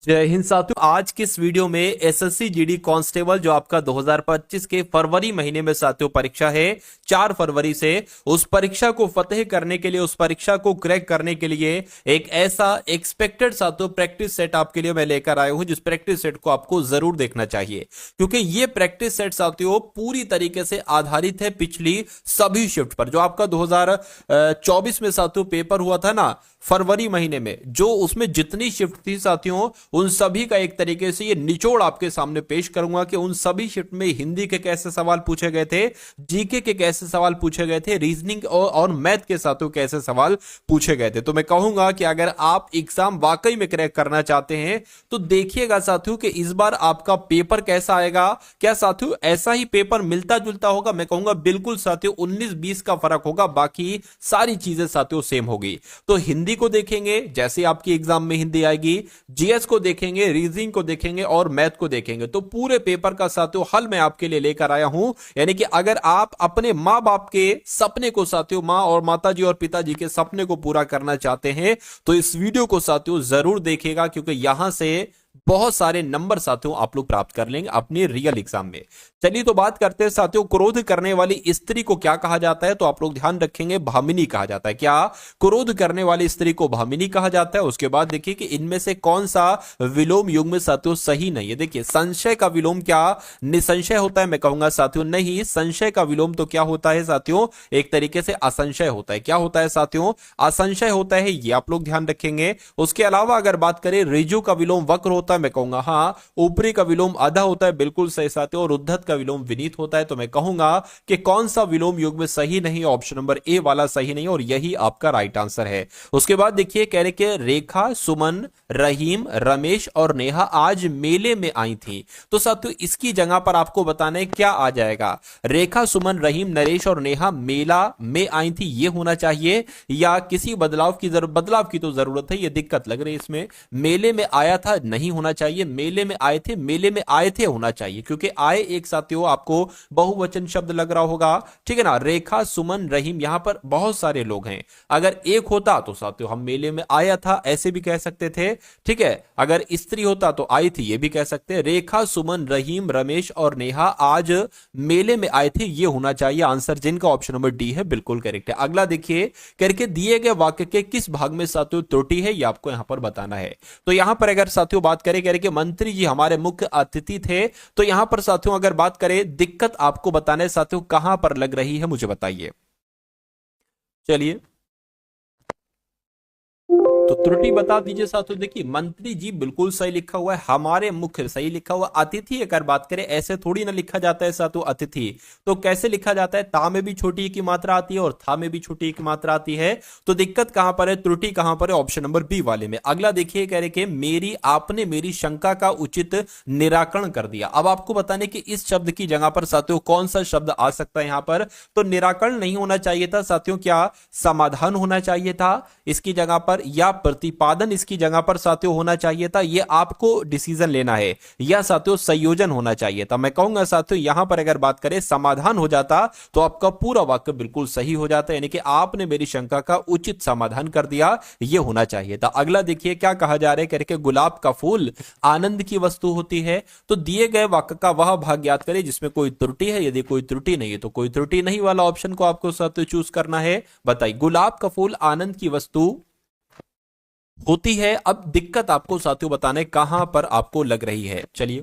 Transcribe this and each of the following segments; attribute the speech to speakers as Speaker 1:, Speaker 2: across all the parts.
Speaker 1: जय हिंद साथियों। आज के इस वीडियो में एसएससी जीडी कांस्टेबल जो आपका 2025 के फरवरी महीने में साथियों परीक्षा है 4 फरवरी से, उस परीक्षा को फतेह करने के लिए, उस परीक्षा को क्रैक करने के लिए एक ऐसा एक्सपेक्टेड साथियों प्रैक्टिस सेट आपके लिए मैं लेकर आया हूं, जिस प्रैक्टिस सेट को आपको जरूर देखना चाहिए, क्योंकि ये प्रैक्टिस सेट साथियों पूरी तरीके से आधारित है पिछली सभी शिफ्ट पर। जो आपका 2024 में साथियों पेपर हुआ था ना फरवरी महीने में, जो उसमें जितनी शिफ्ट थी साथियों, उन सभी का एक तरीके से ये निचोड़ आपके सामने पेश करूंगा कि उन सभी शिफ्ट में हिंदी के कैसे सवाल पूछे गए थे, जीके के कैसे सवाल पूछे गए थे, रीजनिंग और मैथ के साथियों कैसे सवाल पूछे गए थे। तो मैं कहूंगा कि अगर आप एग्जाम वाकई में क्रैक करना चाहते हैं तो देखिएगा साथियों कि इस बार आपका पेपर कैसा आएगा। क्या साथियों ऐसा ही पेपर मिलता जुलता होगा? मैं कहूंगा बिल्कुल साथियों 19-20 का फर्क होगा, बाकी सारी चीजें साथियों सेम होगी। तो हिंदी को देखेंगे, जैसे आपकी एग्जाम में हिंदी आएगी, जीएस को देखेंगे, रीजनिंग को देखेंगे और मैथ को देखेंगे। तो पूरे पेपर का साथियों हल मैं आपके लिए लेकर आया हूं। यानी कि अगर आप अपने मां बाप के सपने को साथियों, मां और माताजी और पिताजी के सपने को पूरा करना चाहते हैं तो इस वीडियो को साथियों जरूर देखिएगा, क्योंकि यहां से बहुत सारे नंबर साथियों आप लोग प्राप्त कर लेंगे अपने रियल एग्जाम में। चलिए तो बात करते हैं साथियों, क्रोध करने वाली स्त्री को क्या कहा जाता है? तो आप लोग ध्यान रखेंगे भामिनी कहा जाता है। क्या क्रोध करने वाली स्त्री को भामिनी कहा जाता है? उसके बाद देखिए कि इनमें से कौन सा विलोम युग में साथियों सही नहीं है। देखिए संशय का विलोम क्या निसंशय होता है? मैं कहूंगा साथियों नहीं, संशय का विलोम तो क्या होता है साथियों, एक तरीके से असंशय होता है। क्या होता है साथियों? असंशय होता है, ये आप लोग ध्यान रखेंगे। उसके अलावा अगर बात करें ऋजु का विलोम वक्र होता है, मैं कहूंगा हाँ। ऊपरी का विलोम आधा होता है, बिल्कुल सही साथियों। और उद्धत का विलोम विनीत होता है। तो मैं कहूंगा कि कौन सा विलोम युग में सही नहीं? ऑप्शन नंबर ए वाला सही नहीं, और यही आपका राइट आंसर है। उसके बाद देखिए कह रहे कि रेखा, सुमन, रहीम, रमेश और नेहा आज मेले में आई थी। तो साथियों इसकी जगह पर आपको बताना है क्या आ जाएगा। रेखा, सुमन, रहीम, नरेश और नेहा मेला में आई थी, ये होना चाहिए, या किसी बदलाव की तो जरूरत है, ये दिक्कत लग रही है इसमें। मेले में आया था नहीं होना चाहिए, मेले में आए थे, मेले में आए थे होना चाहिए, क्योंकि आए एक साथियों आपको बहुवचन शब्द लग रहा होगा, ठीक है ना। रेखा, सुमन, रहीम, यहां पर बहुत सारे लोग हैं। अगर एक होता तो साथियों हम मेले में आया था ऐसे भी कह सकते थे, ठीक है। अगर स्त्री होता तो आई थी, ये भी कह सकते हैं। रेखा, सुमन, रहीम, रमेश और नेहा आज मेले में आए थे, ये होना चाहिए आंसर, जिनका ऑप्शन नंबर डी है बिल्कुल करेक्ट है। अगला देखिए करके दिए गए वाक्य के किस भाग में साथियों त्रुटि है, ये आपको यहां पर बताना है। तो यहां पर अगर साथियों बात करें कि मंत्री जी हमारे मुख्य अतिथि थे, तो यहां पर साथियों अगर बात करें दिक्कत आपको बताना है साथियों कहां पर लग रही है, मुझे बताइए। चलिए तो त्रुटि बता दीजिए साथियों। देखिए मंत्री जी बिल्कुल सही लिखा हुआ है, हमारे मुख्य सही लिखा हुआ। अतिथि अगर बात करें ऐसे थोड़ी ना लिखा जाता है साथियों अतिथि, तो कैसे लिखा जाता है? ता में भी छोटी की मात्रा आती है और था में भी छोटी की मात्रा आती है। तो दिक्कत कहां पर है, त्रुटि कहां पर है? ऑप्शन नंबर बी वाले में। अगला देखिए कह रहे कि मेरी आपने मेरी शंका का उचित निराकरण कर दिया। अब आपको बताने कि इस शब्द की जगह पर साथियों कौन सा शब्द आ सकता है यहां पर। तो निराकरण नहीं होना चाहिए था साथियों, क्या समाधान होना चाहिए था इसकी जगह पर, या प्रतिपादन इसकी जगह पर साथियों होना चाहिए था? ये आपको डिसीजन लेना है, या साथियों संयोजन होना चाहिए था। मैं कहूंगा साथियों यहां पर अगर बात करें समाधान हो जाता तो आपका पूरा वाक्य बिल्कुल सही हो जाता, यानी कि आपने मेरी शंका का उचित समाधान कर दिया, यह होना चाहिए था। अगला देखिए क्या कहा जा रहा है करके गुलाब का फूल आनंद की वस्तु होती है। तो दिए गए वाक्य का वह भाग ज्ञात करें जिसमें कोई त्रुटि है। यदि कोई त्रुटि नहीं है तो कोई त्रुटि नहीं वाला ऑप्शन को आपको साथियों चूज करना है। बताइए गुलाब का फूल आनंद की वस्तु होती है। अब दिक्कत आपको साथियों बताने कहां पर आपको लग रही है। चलिए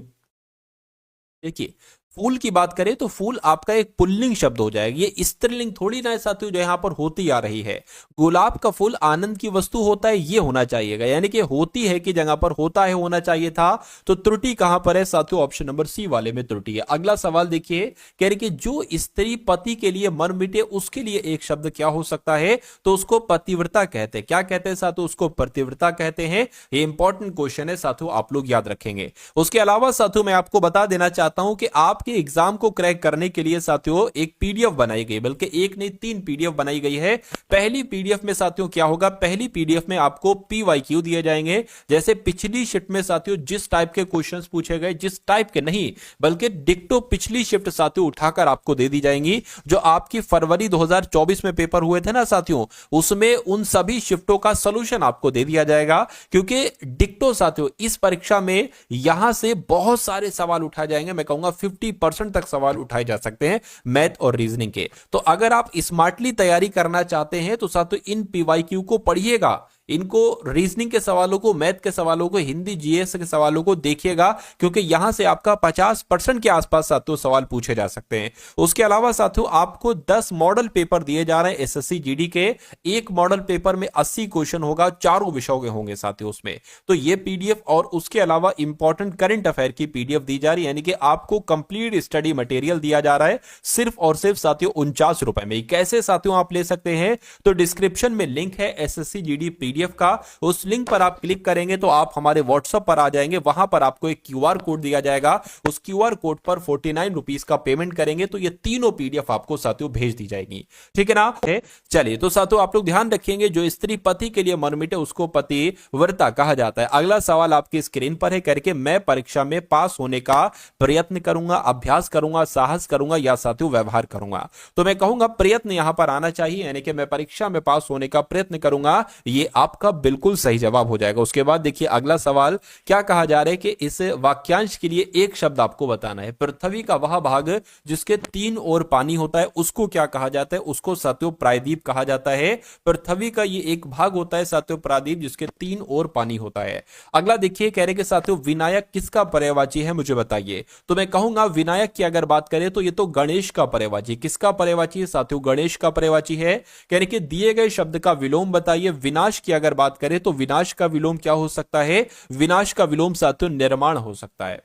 Speaker 1: देखिए फूल की बात करें तो फूल आपका एक पुल्लिंग शब्द हो जाएगा, ये स्त्रीलिंग थोड़ी ना है साथियों जो यहां पर होती आ रही है। गुलाब का फूल आनंद की वस्तु होता है, ये होना चाहिएगा, यानी कि होती है की जगह पर होता है होना चाहिए था। तो त्रुटि कहां पर है साथियों? ऑप्शन नंबर सी वाले में त्रुटि है। अगला सवाल देखिए कह रहे कि जो स्त्री पति के लिए मर मिटे उसके लिए एक शब्द क्या हो सकता है? तो उसको पतिव्रता कहते हैं। क्या कहते हैं साथियों? उसको पतिव्रता कहते हैं। ये इंपॉर्टेंट क्वेश्चन है साथियों, आप लोग याद रखेंगे। उसके अलावा साथियों मैं आपको बता देना चाहता हूं कि आप आपके एग्जाम को क्रैक करने के लिए साथियों एक पीडीएफ बनाई गई, बल्कि एक नहीं 3 पीडीएफ बनाई गई है। पहली पीडीएफ में साथियों क्या होगा, पहली पीडीएफ में आपको पीवाईक्यू दिए जाएंगे, जैसे पिछली शिफ्ट में साथियों जिस टाइप के क्वेश्चंस पूछे गए, जिस टाइप के नहीं बल्कि डिक्टो पिछली शिफ्ट साथियों उठाकर आपको दे दी जाएंगी। जो आपकी फरवरी 2024 में पेपर हुए थे ना साथियों, उसमें उन सभी शिफ्टों का सॉल्यूशन आपको दे दिया जाएगा, क्योंकि डिक्टो साथियों इस परीक्षा में यहां से बहुत सारे सवाल उठाए जाएंगे। मैं कहूंगा 50% तक सवाल उठाए जा सकते हैं मैथ और रीजनिंग के। तो अगर आप स्मार्टली तैयारी करना चाहते हैं तो साथियों इन पीवाईक्यू को पढ़िएगा, इनको रीजनिंग के सवालों को, मैथ के सवालों को, हिंदी जीएस के सवालों को देखिएगा, क्योंकि यहां से आपका 50% के आसपास साथियों सवाल पूछे जा सकते हैं। उसके अलावा साथियों आपको 10 मॉडल पेपर दिए जा रहे हैं एसएससी जीडी के। एक मॉडल पेपर में 80 क्वेश्चन होगा, चारों विषयों के होंगे साथियों उसमें। तो ये पीडीएफ और उसके अलावा इंपॉर्टेंट करंट अफेयर की पीडीएफ दी जा रही है, यानी कि आपको कंप्लीट स्टडी मटेरियल दिया जा रहा है सिर्फ और सिर्फ साथियों 49 रुपए में। कैसे साथियों आप ले सकते हैं, तो डिस्क्रिप्शन में लिंक है एसएससी जीडी पीडीएफ का, उस लिंक पर आप क्लिक करेंगे तो आप हमारे व्हाट्सएप पर आ जाएंगे। वहां पर आपको एक क्यूआर कोड दिया जाएगा, उस क्यूआर कोड पर 49 रुपीज का पेमेंट करेंगे तो ये तीनों पीडीएफ आपको साथियों भेज दी जाएगी। ठीक है ना। चलिए तो साथियों आप लोग ध्यान रखेंगे, जो स्त्री पति के लिए मर मिटे उसको पति व्रता कहा जाता है। अगला सवाल आपकी स्क्रीन पर है, करके मैं परीक्षा में पास होने का प्रयत्न करूंगा, अभ्यास करूंगा, साहस करूंगा या साथियों व्यवहार करूंगा। तो मैं कहूंगा प्रयत्न यहां पर आना चाहिए, यानी कि मैं परीक्षा में पास होने का प्रयत्न करूंगा, ये आपका बिल्कुल सही जवाब हो जाएगा। उसके बाद देखिए अगला सवाल क्या कहा जा रहा है कि इस वाक्यांश के लिए एक शब्द आपको बताना है। पृथ्वी का वह भाग जिसके 3 ओर पानी होता है उसको क्या कहा जाता है, उसको साथियों प्रायद्वीप कहा जाता है। पृथ्वी का ये एक भाग होता है साथियों प्रायद्वीप, जिसके 3 ओर पानी होता है। अगला देखिए कह रहे कि साथियों विनायक किसका पर्यायवाची है, मुझे बताइए। तो मैं कहूंगा विनायक की अगर बात करें तो ये तो गणेश का पर्यायवाची। किसका पर्यायवाची है साथियों, गणेश का पर्यायवाची है। कह रहे कि दिए गए शब्द का विलोम बताइए। विनाश की अगर बात करें तो विनाश का विलोम क्या हो सकता है, विनाश का विलोम साथियों निर्माण हो सकता है।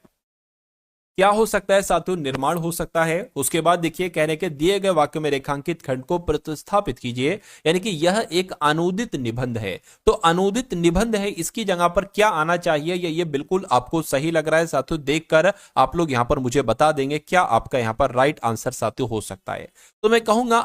Speaker 1: क्या हो सकता है साथियों, निर्माण हो सकता है। उसके बाद देखिए कह रहे कि दिए गए वाक्य में रेखांकित खंड को प्रतिस्थापित कीजिए, यानी कि यह एक अनुदित निबंध है। तो अनुदित निबंध है, इसकी जगह पर क्या आना चाहिए, ये बिल्कुल आपको सही लग रहा है साथियों। देखकर आप लोग यहां पर मुझे बता देंगे क्या आपका यहां पर राइट आंसर साथियों हो सकता है। तो मैं कहूंगा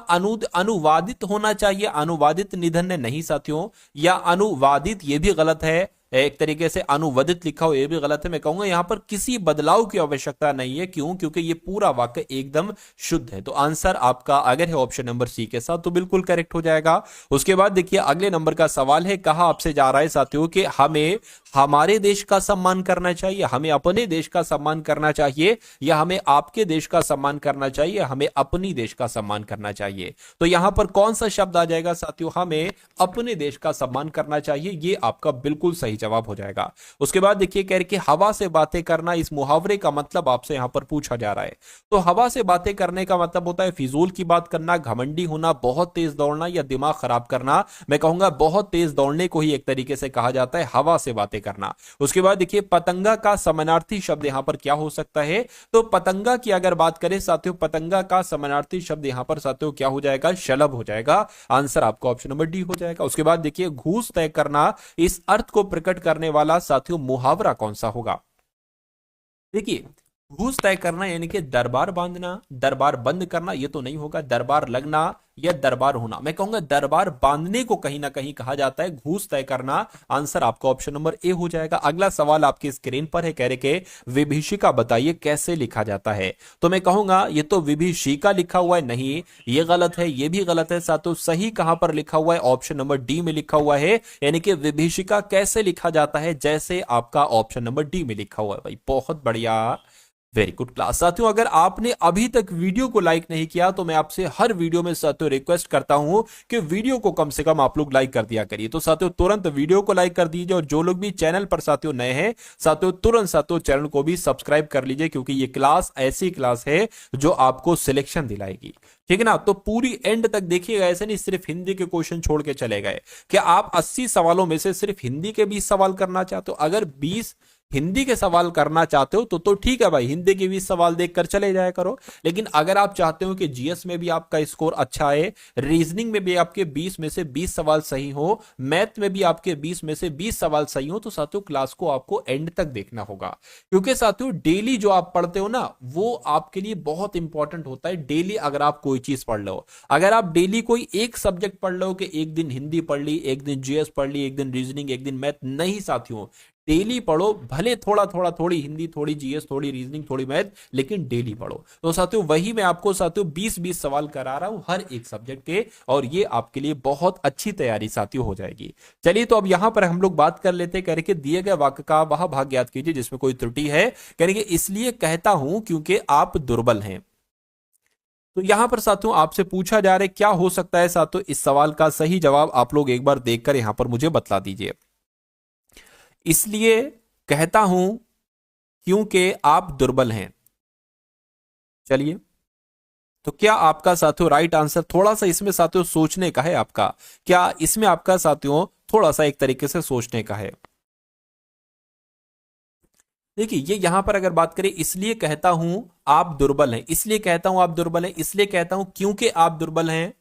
Speaker 1: अनुवादित होना चाहिए, अनुवादित निबंध नहीं साथियों, या अनुवादित ये भी गलत है। एक तरीके से अनुवादित लिखा हो ये भी गलत है। मैं कहूंगा यहां पर किसी बदलाव की आवश्यकता नहीं है। क्यों, क्योंकि ये पूरा वाक्य एकदम शुद्ध है। तो आंसर आपका अगर है ऑप्शन नंबर सी के साथ तो बिल्कुल करेक्ट हो जाएगा। उसके बाद देखिए अगले नंबर का सवाल है, कहा आपसे जा रहा है साथियों कि हमें हमारे देश का सम्मान करना चाहिए, हमें अपने देश का सम्मान करना चाहिए, या हमें आपके देश का सम्मान करना चाहिए, हमें अपनी देश का सम्मान करना चाहिए। तो यहां पर कौन सा शब्द आ जाएगा साथियों, हमें अपने देश का सम्मान करना चाहिए। ये आपका बिल्कुल सही जवाब हो जाएगा। उसके बाद देखिए कह रहे कि हवा से बातें करना, इस मुहावरे का मतलब आपसे यहां पर पूछा जा रहा है। तो हवा से बातें करने का मतलब होता है फिजूल की बात करना, घमंडी होना, बहुत तेज दौड़ना या दिमाग खराब करना। मैं कहूंगा बहुत तेज दौड़ने को ही एक तरीके से कहा जाता है हवा से बातें करना। उसके बाद देखिए पतंगा का समानार्थी शब्द यहां पर क्या हो सकता है। तो पतंगा की अगर बात करें साथियों, पतंगा का समानार्थी शब्द यहां पर साथियों क्या हो जाएगा, शलभ हो जाएगा। आंसर आपका ऑप्शन नंबर डी हो जाएगा। उसके बाद देखिए घूस तय करना, इस अर्थ को प्रकट करने वाला साथियों मुहावरा कौन सा होगा। देखिए घूस तय करना यानी कि दरबार बांधना, दरबार बंद करना ये तो नहीं होगा। दरबार लगना या दरबार होना, मैं कहूंगा दरबार बांधने को कहीं ना कहीं कहा जाता है। घूस तय करना, आंसर आपका ऑप्शन नंबर ए हो जाएगा। अगला सवाल आपकी स्क्रीन पर है, कह रहे के विभीषिका बताइए कैसे लिखा जाता है। तो मैं कहूंगा ये तो विभीषिका लिखा हुआ है, नहीं ये गलत है, ये भी गलत है साथियों। सही कहां पर लिखा हुआ है, ऑप्शन नंबर डी में लिखा हुआ है। यानी कि विभीषिका कैसे लिखा जाता है, जैसे आपका ऑप्शन नंबर डी में लिखा हुआ है। भाई बहुत बढ़िया, वेरी गुड क्लास। साथियों अगर आपने अभी तक वीडियो को लाइक नहीं किया तो मैं आपसे हर वीडियो में साथियों रिक्वेस्ट करता हूं कि वीडियो को कम से कम आप लोग लाइक कर दिया करिए। तो साथियों तुरंत वीडियो को लाइक कर दीजिए, और जो लोग भी चैनल पर साथियों नए हैं साथियों तुरंत साथियों चैनल को भी सब्सक्राइब कर लीजिए, क्योंकि ये क्लास ऐसी क्लास है जो आपको सिलेक्शन दिलाएगी। ठीक है ना। तो पूरी एंड तक देखिएगा, ऐसे नहीं सिर्फ हिंदी के क्वेश्चन छोड़ के चले गए। क्या आप 80 सवालों में से सिर्फ हिंदी के 20 सवाल करना चाहते हो? अगर 20 हिंदी के सवाल करना चाहते हो तो ठीक है भाई, हिंदी के भी सवाल देखकर चले जाया करो। लेकिन अगर आप चाहते हो कि जीएस में भी आपका स्कोर अच्छा है, रीजनिंग में भी आपके 20 में से 20 सवाल सही हो, मैथ में भी आपके 20 में से 20 सवाल सही हो, तो साथियों क्लास को आपको एंड तक देखना होगा। क्योंकि साथियों डेली जो आप पढ़ते हो ना, वो आपके लिए बहुत इंपॉर्टेंट होता है। डेली अगर आप कोई चीज पढ़ लो, अगर आप डेली कोई एक सब्जेक्ट पढ़ लो कि एक दिन हिंदी पढ़ ली, एक दिन जीएस पढ़ ली, एक दिन रीजनिंग, एक दिन मैथ, नहीं साथियों, डेली पढ़ो। भले थोड़ा थोड़ा, थोड़ी हिंदी, थोड़ी जीएस, थोड़ी रीजनिंग, थोड़ी मैथ, लेकिन डेली पढ़ो। तो साथियों वही मैं आपको साथियों 20-20 सवाल करा रहा हूं हर एक सब्जेक्ट के, और ये आपके लिए बहुत अच्छी तैयारी साथियों हो जाएगी। चलिए तो अब यहां पर हम लोग बात कर लेते हैं, कह रहे कि दिए गए वाक्य का वह भाग याद कीजिए जिसमें कोई त्रुटि है। कह रहे कि इसलिए कहता हूं क्योंकि आप दुर्बल हैं। तो यहां पर साथियों आपसे पूछा जा रहा है क्या हो सकता है साथियों, इस सवाल का सही जवाब आप लोग एक बार देखकर यहां पर मुझे बतला दीजिए। इसलिए कहता हूं क्योंकि आप दुर्बल हैं। चलिए, तो क्या आपका साथियों राइट आंसर, थोड़ा सा इसमें साथियों सोचने का है आपका, क्या इसमें आपका साथियों थोड़ा सा एक तरीके से सोचने का है। देखिए ये यहां पर अगर बात करें, इसलिए कहता हूं आप दुर्बल हैं, इसलिए कहता हूं आप दुर्बल हैं, इसलिए कहता हूं क्योंकि आप दुर्बल हैं,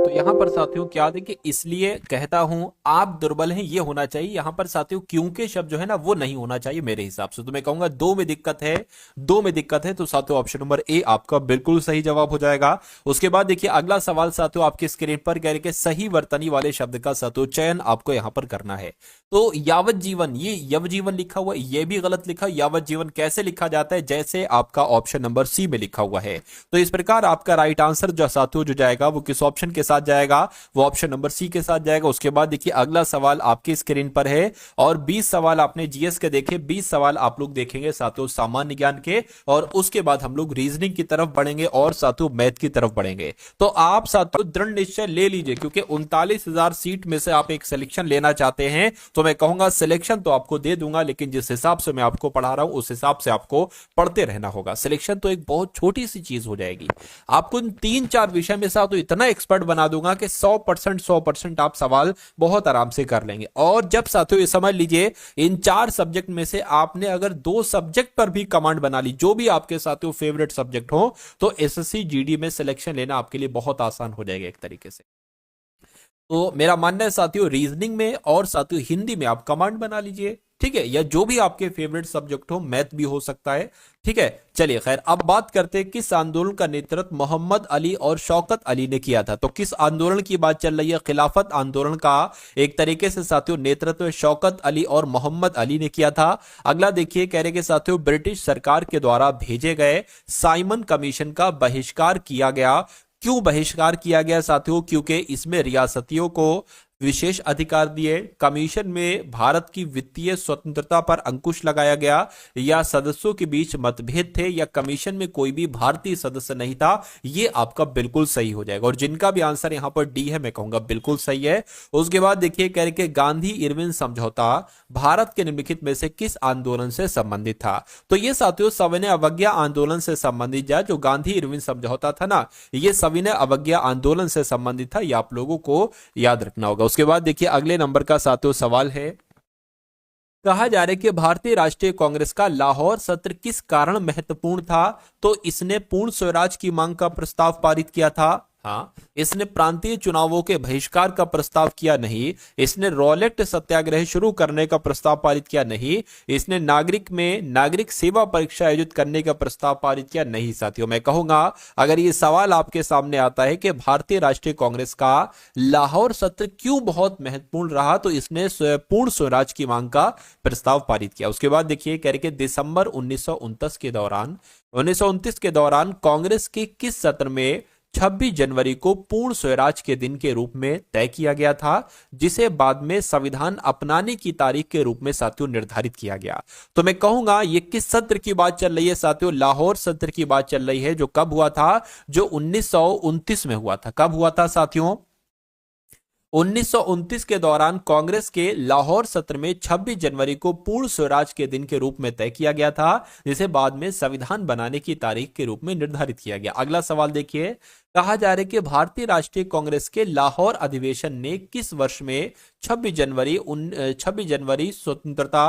Speaker 1: तो यहां पर साथियों क्या देखिए, इसलिए कहता हूं आप दुर्बल हैं ये होना चाहिए। यहां पर साथियों क्योंकि शब्द जो है ना वो नहीं होना चाहिए मेरे हिसाब से। तो मैं कहूंगा दो में दिक्कत है, दो में दिक्कत है। तो साथियों ऑप्शन नंबर ए आपका बिल्कुल सही जवाब हो जाएगा। उसके बाद देखिए अगला सवाल साथियों आपके स्क्रीन पर कह रहे कि सही वर्तनी वाले शब्द का साथियों चयन आपको यहां पर करना है। तो यावत जीवन, ये यव जीवन लिखा हुआ है, ये भी गलत लिखा। यावत जीवन कैसे लिखा जाता है, जैसे आपका ऑप्शन नंबर सी में लिखा हुआ है। तो इस प्रकार आपका राइट आंसर जो साथियों जो जाएगा वो किस ऑप्शन के साथ जाएगा, वो ऑप्शन नंबर सी के साथ जाएगा। उसके बाद देखिए अगला सवाल आपकी स्क्रीन पर है, और 20 सवाल आपने जीएस के देखे, 20 सवाल आप लोग देखेंगे साथियों सामान्य ज्ञान के, और उसके बाद हम लोग रीजनिंग की तरफ बढ़ेंगे और साथियों मैथ की तरफ बढ़ेंगे। तो आप साथियों दृढ़ निश्चय ले लीजिए, क्योंकि 39,000 सीट में से आप एक सिलेक्शन लेना चाहते हैं, तो मैं कहूंगा सिलेक्शन तो आपको दे दूंगा, लेकिन जिस हिसाब से मैं आपको पढ़ा रहा हूं उस हिसाब से आपको पढ़ते रहना होगा। सिलेक्शन तो एक बहुत छोटी सी चीज हो जाएगी, आपको इन 3-4 विषय में से तो इतना एक्सपर्ट बना दूंगा कि 100% आप सवाल बहुत आराम से कर लेंगे। और जब साथियों ये समझ लीजिए इन 4 सब्जेक्ट में से आपने अगर 2 सब्जेक्ट पर भी कमांड बना ली, जो भी आपके साथियों फेवरेट सब्जेक्ट हो, तो एसएससी जीडी में सिलेक्शन लेना आपके लिए बहुत आसान हो जाएगा एक तरीके से। तो मेरा मानना है साथियों रीजनिंग में और साथियों हिंदी में आप कमांड बना लीजिए, ठीक है, या जो भी आपके फेवरेट सब्जेक्ट हो, मैथ भी हो सकता है, ठीक है। चलिए खैर अब बात करते हैं किस आंदोलन का नेतृत्व मोहम्मद अली और शौकत अली ने किया था। तो किस आंदोलन की बात चल रही है, खिलाफत आंदोलन का एक तरीके से साथियों नेतृत्व शौकत अली और मोहम्मद अली ने किया था। अगला देखिए कह रहे कि साथियों ब्रिटिश सरकार के द्वारा भेजे गए साइमन कमीशन का बहिष्कार किया गया। क्यों बहिष्कार किया गया साथियों, क्योंकि इसमें रियासतियों को विशेष अधिकार दिए, कमीशन में भारत की वित्तीय स्वतंत्रता पर अंकुश लगाया गया, या सदस्यों के बीच मतभेद थे, या कमीशन में कोई भी भारतीय सदस्य नहीं था। ये आपका बिल्कुल सही हो जाएगा, और जिनका भी आंसर यहां पर डी है मैं कहूंगा बिल्कुल सही है। उसके बाद देखिए कह रहे कि गांधी इरविन समझौता भारत के निम्नलिखित में से किस आंदोलन से संबंधित था। तो ये साथियों सविनय अवज्ञा आंदोलन से संबंधित है। जो गांधी इरविन समझौता था ना, ये सविनय अवज्ञा आंदोलन से संबंधित था, ये आप लोगों को याद रखना होगा। उसके बाद देखिए अगले नंबर का साथियों सवाल है, कहा जा रहा है कि भारतीय राष्ट्रीय कांग्रेस का लाहौर सत्र किस कारण महत्वपूर्ण था। तो इसने पूर्ण स्वराज की मांग का प्रस्ताव पारित किया था, हाँ। इसने प्रांतीय चुनावों के बहिष्कार का प्रस्ताव किया, नहीं। इसने रॉलेट सत्याग्रह शुरू करने का प्रस्ताव पारित किया, नहीं। इसने नागरिक सेवा परीक्षा आयोजित करने का प्रस्ताव पारित किया, नहीं। साथियों मैं कहूंगा अगर ये सवाल आपके सामने आता है कि भारतीय राष्ट्रीय कांग्रेस का लाहौर सत्र क्यों बहुत महत्वपूर्ण रहा, तो इसने पूर्ण स्वराज की मांग का प्रस्ताव पारित किया। उसके बाद देखिए कह रहे कि दिसंबर 1929 के दौरान कांग्रेस के किस सत्र में 26 जनवरी को पूर्ण स्वराज के दिन के रूप में तय किया गया था, जिसे बाद में संविधान अपनाने की तारीख के रूप में साथियों निर्धारित किया गया। तो मैं कहूंगा ये किस सत्र की बात चल रही है साथियों, लाहौर सत्र की बात चल रही है, जो कब हुआ था, जो 1929 में हुआ था। कब हुआ था साथियों, 1929 के दौरान कांग्रेस के लाहौर सत्र में 26 जनवरी को पूर्ण स्वराज के दिन के रूप में तय किया गया था, जिसे बाद में संविधान बनाने की तारीख के रूप में निर्धारित किया गया। अगला सवाल देखिए, कहा जा रहा है कि भारतीय राष्ट्रीय कांग्रेस के लाहौर अधिवेशन ने किस वर्ष में 26 जनवरी स्वतंत्रता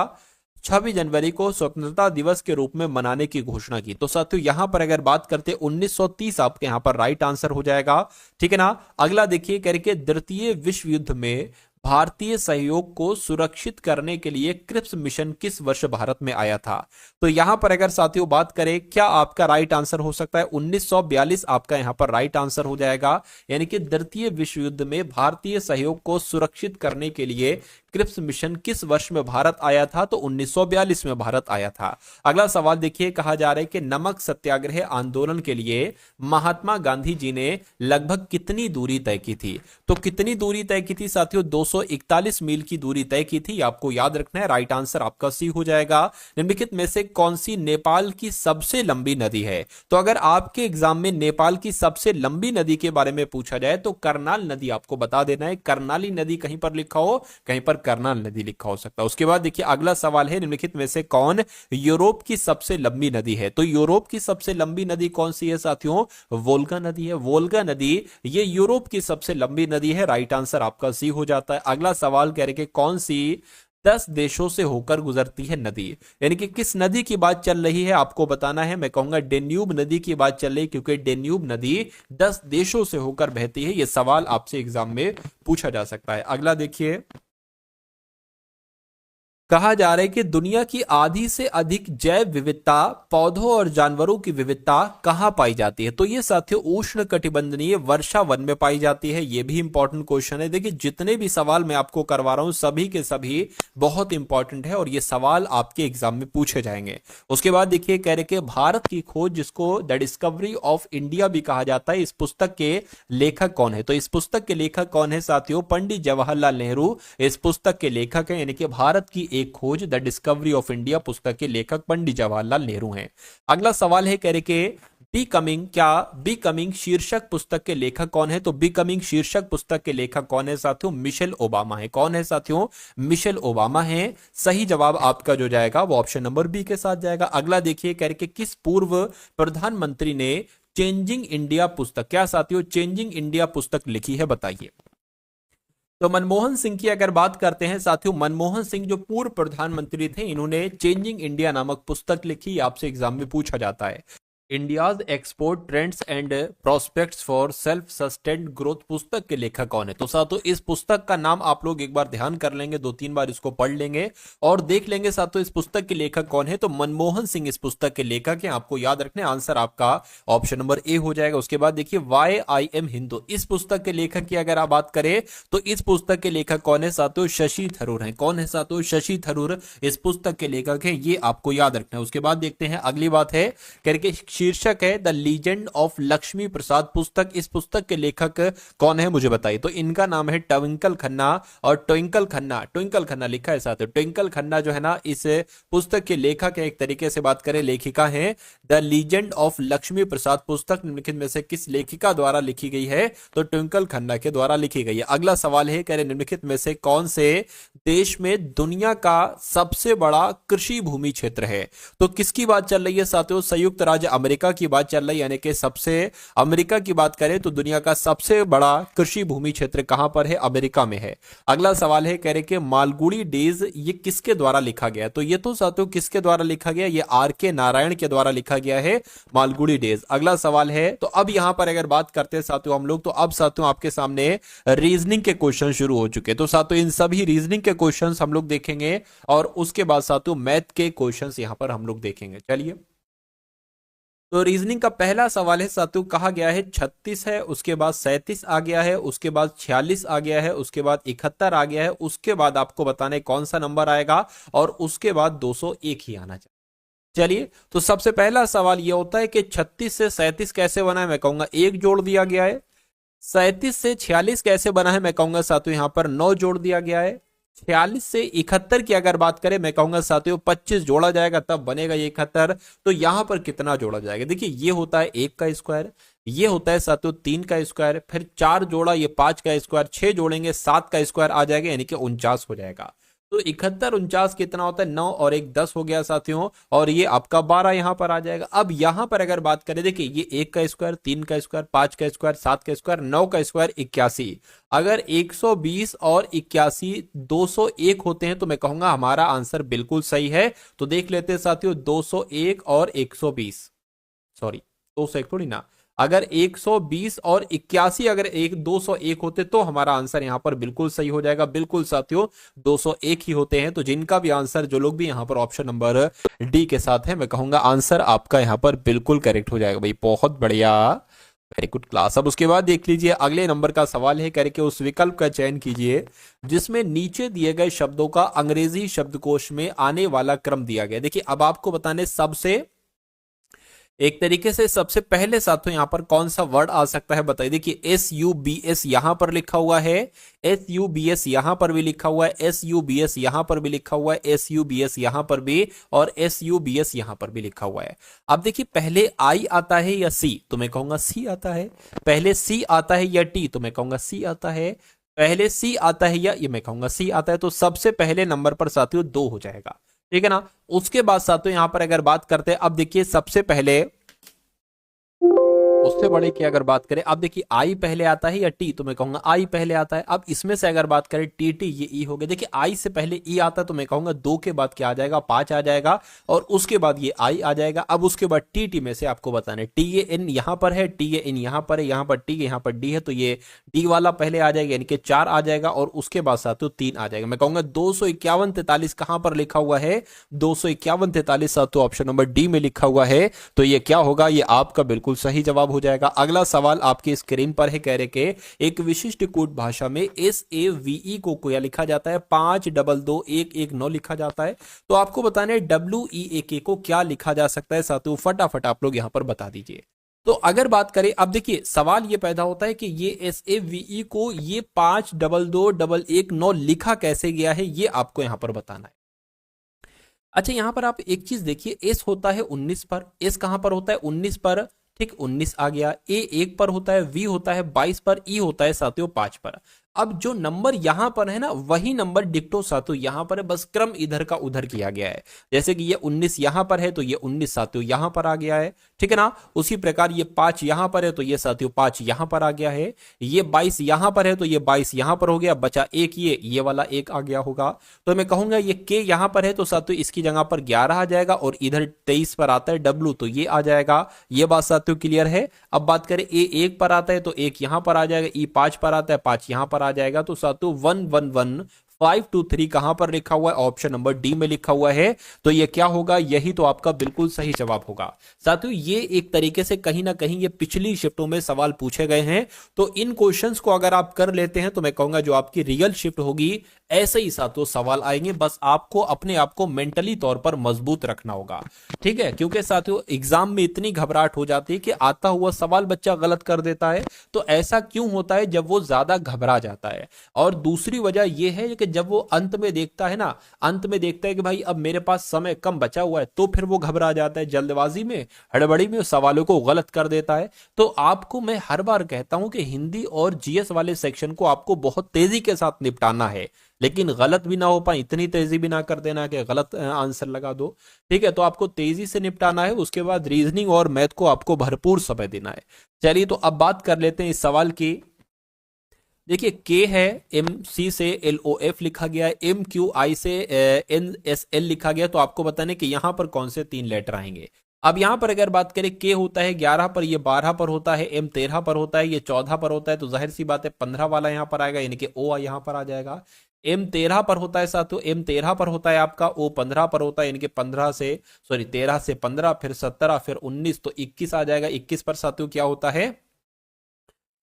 Speaker 1: 26 जनवरी को स्वतंत्रता दिवस के रूप में मनाने की घोषणा की। तो साथियों यहां पर अगर बात करते 1930 आपके यहां पर राइट आंसर हो जाएगा, ठीक है ना। अगला देखिए करके द्वितीय विश्व युद्ध में भारतीय सहयोग को सुरक्षित करने के लिए क्रिप्स मिशन किस वर्ष भारत में आया था। तो यहां पर अगर साथियों बात करें क्या आपका राइट आंसर हो सकता है 1942 आपका यहां पर राइट आंसर हो जाएगा। यानी कि द्वितीय विश्व युद्ध में भारतीय सहयोग को सुरक्षित करने के लिए क्रिप्स मिशन किस वर्ष में भारत आया था, तो 1942 में भारत आया था। अगला सवाल देखिए, कहा जा रहा है कि नमक सत्याग्रह आंदोलन के लिए महात्मा गांधी जी ने लगभग कितनी दूरी तय की थी। तो कितनी दूरी तय की थी साथियों, 241 मील की दूरी तय की थी, आपको याद रखना है। राइट आंसर आपका सी हो जाएगा। निम्नलिखित में से कौन सी नेपाल की सबसे लंबी नदी है। तो अगर आपके एग्जाम में नेपाल की सबसे लंबी नदी के बारे में पूछा जाए तो करनाल नदी आपको बता देना है। कर्णाली नदी कहीं पर लिखा हो, कहीं पर करनाल नदी लिखा हो सकता है। उसके बाद देखिए अगला सवाल है, निम्नलिखित में से कौन यूरोप की सबसे लंबी नदी है। तो यूरोप की सबसे लंबी नदी कौन सी है साथियों, वोल्गा नदी है। वोल्गा नदी ये यूरोप की सबसे लंबी नदी है। राइट आंसर आपका सी हो जाता है। अगला सवाल कह रहे कि कौन सी 10 देशों से होकर गुजरती है नदी। यानी कि किस नदी की बात चल रही है आपको बताना है। मैं कहूंगा डेन्यूब नदी की बात चल रही है, क्योंकि डेन्यूब नदी 10 देशों से होकर बहती है। यह सवाल आपसे एग्जाम में पूछा जा सकता है। अगला देखिए, कहा जा रहा है कि दुनिया की आधी से अधिक जैव विविधता पौधों और जानवरों की विविधता कहां पाई जाती है। तो ये साथियों उष्ण कटिबंधीय वर्षा वन में पाई जाती है। ये भी इंपॉर्टेंट क्वेश्चन है। देखिए जितने भी सवाल मैं आपको करवा रहा हूं सभी के सभी बहुत इंपॉर्टेंट है और ये सवाल आपके एग्जाम में पूछे जाएंगे। उसके बाद देखिए कह रहे कि भारत की खोज, जिसको द डिस्कवरी ऑफ इंडिया भी कहा जाता है, इस पुस्तक के लेखक कौन है। तो इस पुस्तक के लेखक कौन है साथियों, पंडित जवाहरलाल नेहरू इस पुस्तक के लेखक हैं। यानी कि भारत की एक खोज द डिस्कवरी ऑफ इंडिया पुस्तक के लेखक पंडित जवाहरलाल नेहरू हैं। अगला सवाल है कह रहे कि बिकमिंग, क्या बिकमिंग शीर्षक पुस्तक के लेखक कौन है। तो बिकमिंग शीर्षक पुस्तक के लेखक कौन है साथियों, मिशेल ओबामा है। कौन है साथियों, मिशेल ओबामा है। सही जवाब आपका जो जाएगा वो ऑप्शन नंबर बी के साथ जाएगा। अगला देखिए कह रहे कि किस पूर्व प्रधानमंत्री ने चेंजिंग इंडिया पुस्तक, क्या साथियों चेंजिंग इंडिया पुस्तक लिखी है, बताइए। तो मनमोहन सिंह की अगर बात करते हैं साथियों, मनमोहन सिंह जो पूर्व प्रधानमंत्री थे, इन्होंने चेंजिंग इंडिया नामक पुस्तक लिखी। आपसे एग्जाम में पूछा जाता है। India's export trends and prospects for self sustained growth पुस्तक के लेखक कौन है। तो साथियों इस पुस्तक का नाम आप लोग एक बार ध्यान कर लेंगे, 2-3 बार इसको पढ़ लेंगे और देख लेंगे साथियों इस पुस्तक के लेखक कौन है। तो मनमोहन सिंह इस पुस्तक के लेखक हैं। आपको याद रखने, आंसर आपका ऑप्शन नंबर ए हो जाएगा। उसके बाद देखिए वाई आई एम हिंदू, इस पुस्तक के लेखक की अगर आप बात करें तो इस पुस्तक के लेखक कौन है साथियों, शशि थरूर है। कौन है साथियों, शशि थरूर इस पुस्तक के लेखक है। ये आपको याद रखना है। उसके बाद देखते हैं अगली बात है, करके शीर्षक है द लीजेंड ऑफ लक्ष्मी प्रसाद पुस्तक। इस पुस्तक के लेखक कौन है मुझे बताइए। तो इनका नाम है ट्विंकल खन्ना और ट्विंकल खन्ना, ट्विंकल खन्ना लिखा है साथ। ट्विंकल खन्ना जो है ना इस पुस्तक के लेखक है। एक तरीके से बात करें लेखिका है। द लीजेंड ऑफ लक्ष्मी प्रसाद पुस्तक निम्नलिखित में से किस लेखिका द्वारा लिखी गई है। तो ट्विंकल खन्ना के द्वारा लिखी गई है। अगला सवाल है कह रहे निम्नलिखित में से कौन से देश में दुनिया का सबसे बड़ा कृषि भूमि क्षेत्र है। तो किसकी बात चल रही है साथियों, संयुक्त राज्य अमेरिका की बात चल रही है। यानी कि सबसे अमेरिका की बात करें तो दुनिया का सबसे बड़ा कृषि भूमि क्षेत्र कहां पर है, अमेरिका में है। अगला सवाल है कह रहे कि मालगुड़ी डेज ये किसके द्वारा लिखा गया। तो ये तो साथियों किसके द्वारा लिखा गया, ये आर के नारायण के द्वारा लिखा गया है मालगुड़ी डेज। अगला सवाल है, तो अब यहां पर अगर बात करते हैं साथियों हम लोग, तो अब साथियों आपके सामने रीजनिंग के क्वेश्चन शुरू हो चुके। तो साथियों इन सभी रीजनिंग के क्वेश्चंस हम लोग देखेंगे और उसके बाद साथियों मैथ के क्वेश्चंस यहां पर हम लोग देखेंगे। चलिए तो रीजनिंग का पहला सवाल है साथियों, कहा गया है 36 है, उसके बाद 37 आ गया है, उसके बाद 46 आ गया है, उसके बाद 71 आ गया है, उसके बाद आपको बताने कौन सा नंबर आएगा और उसके बाद 201 ही आना चाहिए। चलिए तो सबसे पहला सवाल यह होता है कि 36 से 37 कैसे बना है। मैं कहूंगा 1 जोड़ दिया गया है। 37 से 46 कैसे बना है। मैं कहूंगा साथियों यहां पर 9 जोड़ दिया गया है। 46 से 71 की अगर बात करें मैं कहूंगा साथियों 25 जोड़ा जाएगा तब बनेगा ये 71। तो यहां पर कितना जोड़ा जाएगा, देखिए ये होता है 1 का स्क्वायर, ये होता है साथियों 3 का स्क्वायर, फिर 4 जोड़ा ये 5 का स्क्वायर, 6 जोड़ेंगे 7 का स्क्वायर आ जाएगा यानी कि 49 हो जाएगा। तो 71 49 कितना होता है, 9 और 1 10 हो गया साथियों, और ये आपका 12 यहां पर आ जाएगा। अब यहां पर अगर बात करें, देखिए ये 1 का स्क्वायर, 3 का स्क्वायर, 5 का स्क्वायर, 7 का स्क्वायर, 9 का स्क्वायर 81। अगर 120 और 81 201 होते हैं तो मैं कहूंगा हमारा आंसर बिल्कुल सही है। तो देख लेते हैं साथियों, 201 और 120, सॉरी 201 थोड़ी ना, अगर 120 और 81 अगर 201 होते तो हमारा आंसर यहां पर बिल्कुल सही हो जाएगा। बिल्कुल साथियों 201 ही होते हैं। तो जिनका भी आंसर, जो लोग भी यहां पर ऑप्शन नंबर डी के साथ है, मैं कहूंगा आंसर आपका यहां पर बिल्कुल करेक्ट हो जाएगा भाई, बहुत बढ़िया, वेरी गुड क्लास। अब उसके बाद देख लीजिए अगले नंबर का सवाल है, करके उस विकल्प का चयन कीजिए जिसमें नीचे दिए गए शब्दों का अंग्रेजी शब्दकोश में आने वाला क्रम दिया गया। देखिए अब आपको बताने सबसे एक तरीके से सबसे पहले साथियों यहां पर कौन सा वर्ड आ सकता है बताइए। देखिए SUBS यहां पर लिखा हुआ है, SUBS यहां पर भी लिखा हुआ है, SUBS यहां पर भी लिखा हुआ है, SUBS यहां पर भी, और SUBS यहां पर भी लिखा हुआ है। अब देखिए पहले I आता है या C, तो मैं कहूंगा C आता है। पहले C आता है या T, तो मैं कहूंगा C आता है। पहले C आता है या, ये मैं कहूंगा C आता है। तो सबसे पहले नंबर पर साथियों 2 हो जाएगा, ठीक है ना। उसके बाद साथियों यहां पर अगर बात करते हैं, अब देखिए सबसे पहले उससे बड़े की अगर बात करें, अब देखिए आई पहले आता है या टी, तो मैं कहूंगा आई पहले आता है। अब इसमें से अगर बात करें टी टी, ये ई हो गया। देखिए आई से पहले ई आता है तो मैं कहूंगा 2 के बाद क्या आ जाएगा, 5 आ जाएगा, और उसके बाद ये आई आ जाएगा। अब उसके बाद टी टी में से आपको बताना है, टी ए एन यहां पर है, टी ए एन यहां पर है, यहां पर टी, यहां पर डी है, तो ये डी वाला पहले आ जाएगा, यानी कि 4 आ जाएगा, और उसके बाद साथियों 3 आ जाएगा। मैं कहूंगा 251 43 कहां पर लिखा हुआ है, 251 43 साथियों ऑप्शन नंबर डी में लिखा हुआ है। तो ये क्या होगा, ये आपका बिल्कुल सही जवाब हो जाएगा। अगला सवाल आपकी स्क्रीन पर है, कह रहे के एक विशिष्ट कोड भाषा में SAVE को क्या लिखा जाता है, 522119 लिखा जाता है। तो आपको बताना है WEAK को क्या लिखा जा सकता है साथियों, फटाफट आप लोग यहां पर बता दीजिए। तो अगर बात करें, अब देखिए सवाल ये पैदा होता है कि ये SAVE को ये 522119 लिखा कैसे गया है, ये आपको यहां पर बताना है। अच्छा यहां पर आप एक चीज देखिए, एस होता है 19 पर, एस कहां पर होता है 19 पर, ठीक 19 आ गया। ए 1 पर होता है, वी होता है 22 पर, ई होता है साथियों 5 पर। अब जो नंबर यहां पर है ना, वही नंबर डिक्टो साथियों यहां पर है, बस क्रम इधर का उधर किया गया है। जैसे कि ये 19 यहां पर है तो ये 19 साथियों यहां पर आ गया है, ठीक है ना। उसी प्रकार ये 5 यहां पर है तो ये साथियों 5 यहां पर आ गया है। ये 22 यहां पर है तो ये 22 यहां पर हो गया, बचा एक, ये वाला एक आ गया होगा। तो मैं कहूंगा ये के यहां पर है तो साथियों इसकी जगह पर 11 आ जाएगा, और इधर 23 पर आता है डब्लू, तो ये आ जाएगा। ये बात साथियों क्लियर है। अब बात करें ए 1 पर आता है तो 1 यहां पर आ जाएगा, ई 5 पर आता है 5 यहां पर आ जाएगा। तो साथियों 111523 कहां पर लिखा हुआ है, ऑप्शन नंबर डी में लिखा हुआ है। तो ये क्या होगा, यही तो आपका बिल्कुल सही जवाब होगा। साथियों ये एक तरीके से कहीं ना कहीं ये पिछली शिफ्टों में सवाल पूछे गए हैं, तो इन क्वेश्चंस को अगर आप कर लेते हैं तो मैं कहूंगा जो आपकी रियल शिफ्ट होगी ऐसे ही साथियों सवाल आएंगे। बस आपको अपने आप को मेंटली तौर पर मजबूत रखना होगा, ठीक है। क्योंकि साथियों एग्जाम में इतनी घबराहट हो जाती है कि आता हुआ सवाल बच्चा गलत कर देता है। तो ऐसा क्यों होता है, जब वो ज्यादा घबरा जाता है। और दूसरी वजह यह है कि जब वो अंत में देखता है ना, अंत में देखता है कि भाई अब मेरे पास समय कम बचा हुआ है, तो फिर वो घबरा जाता है, जल्दबाजी में हड़बड़ी में सवालों को गलत कर देता है। तो आपको मैं हर बार कहता हूं कि हिंदी और जीएस वाले सेक्शन को आपको बहुत तेजी के साथ निपटाना है, लेकिन गलत भी ना हो पाए, इतनी तेजी भी ना कर देना कि गलत आंसर लगा दो, ठीक है। तो आपको तेजी से निपटाना है, उसके बाद रीजनिंग और मैथ को आपको भरपूर समय देना है। चलिए तो अब बात कर लेते हैं इस सवाल की। देखिए के है, एम सी से LOF लिखा गया है, MQI से NSL लिखा गया। तो आपको बताने कि यहां पर कौन से 3 लेटर आएंगे। अब यहां पर अगर बात करें, के होता है 11 पर, ये 12 पर होता है, M 13 पर होता है, ये 14 पर होता है, तो जाहिर सी बात है 15 वाला यहां पर आएगा, यानी कि O यहां पर आ जाएगा। M 13 पर होता है साथियों, M 13 पर होता है आपका, O 15 पर होता है, यानी कि 13 से 15, फिर 17, फिर 19, तो 21 आ जाएगा। 21 पर साथियों क्या होता है,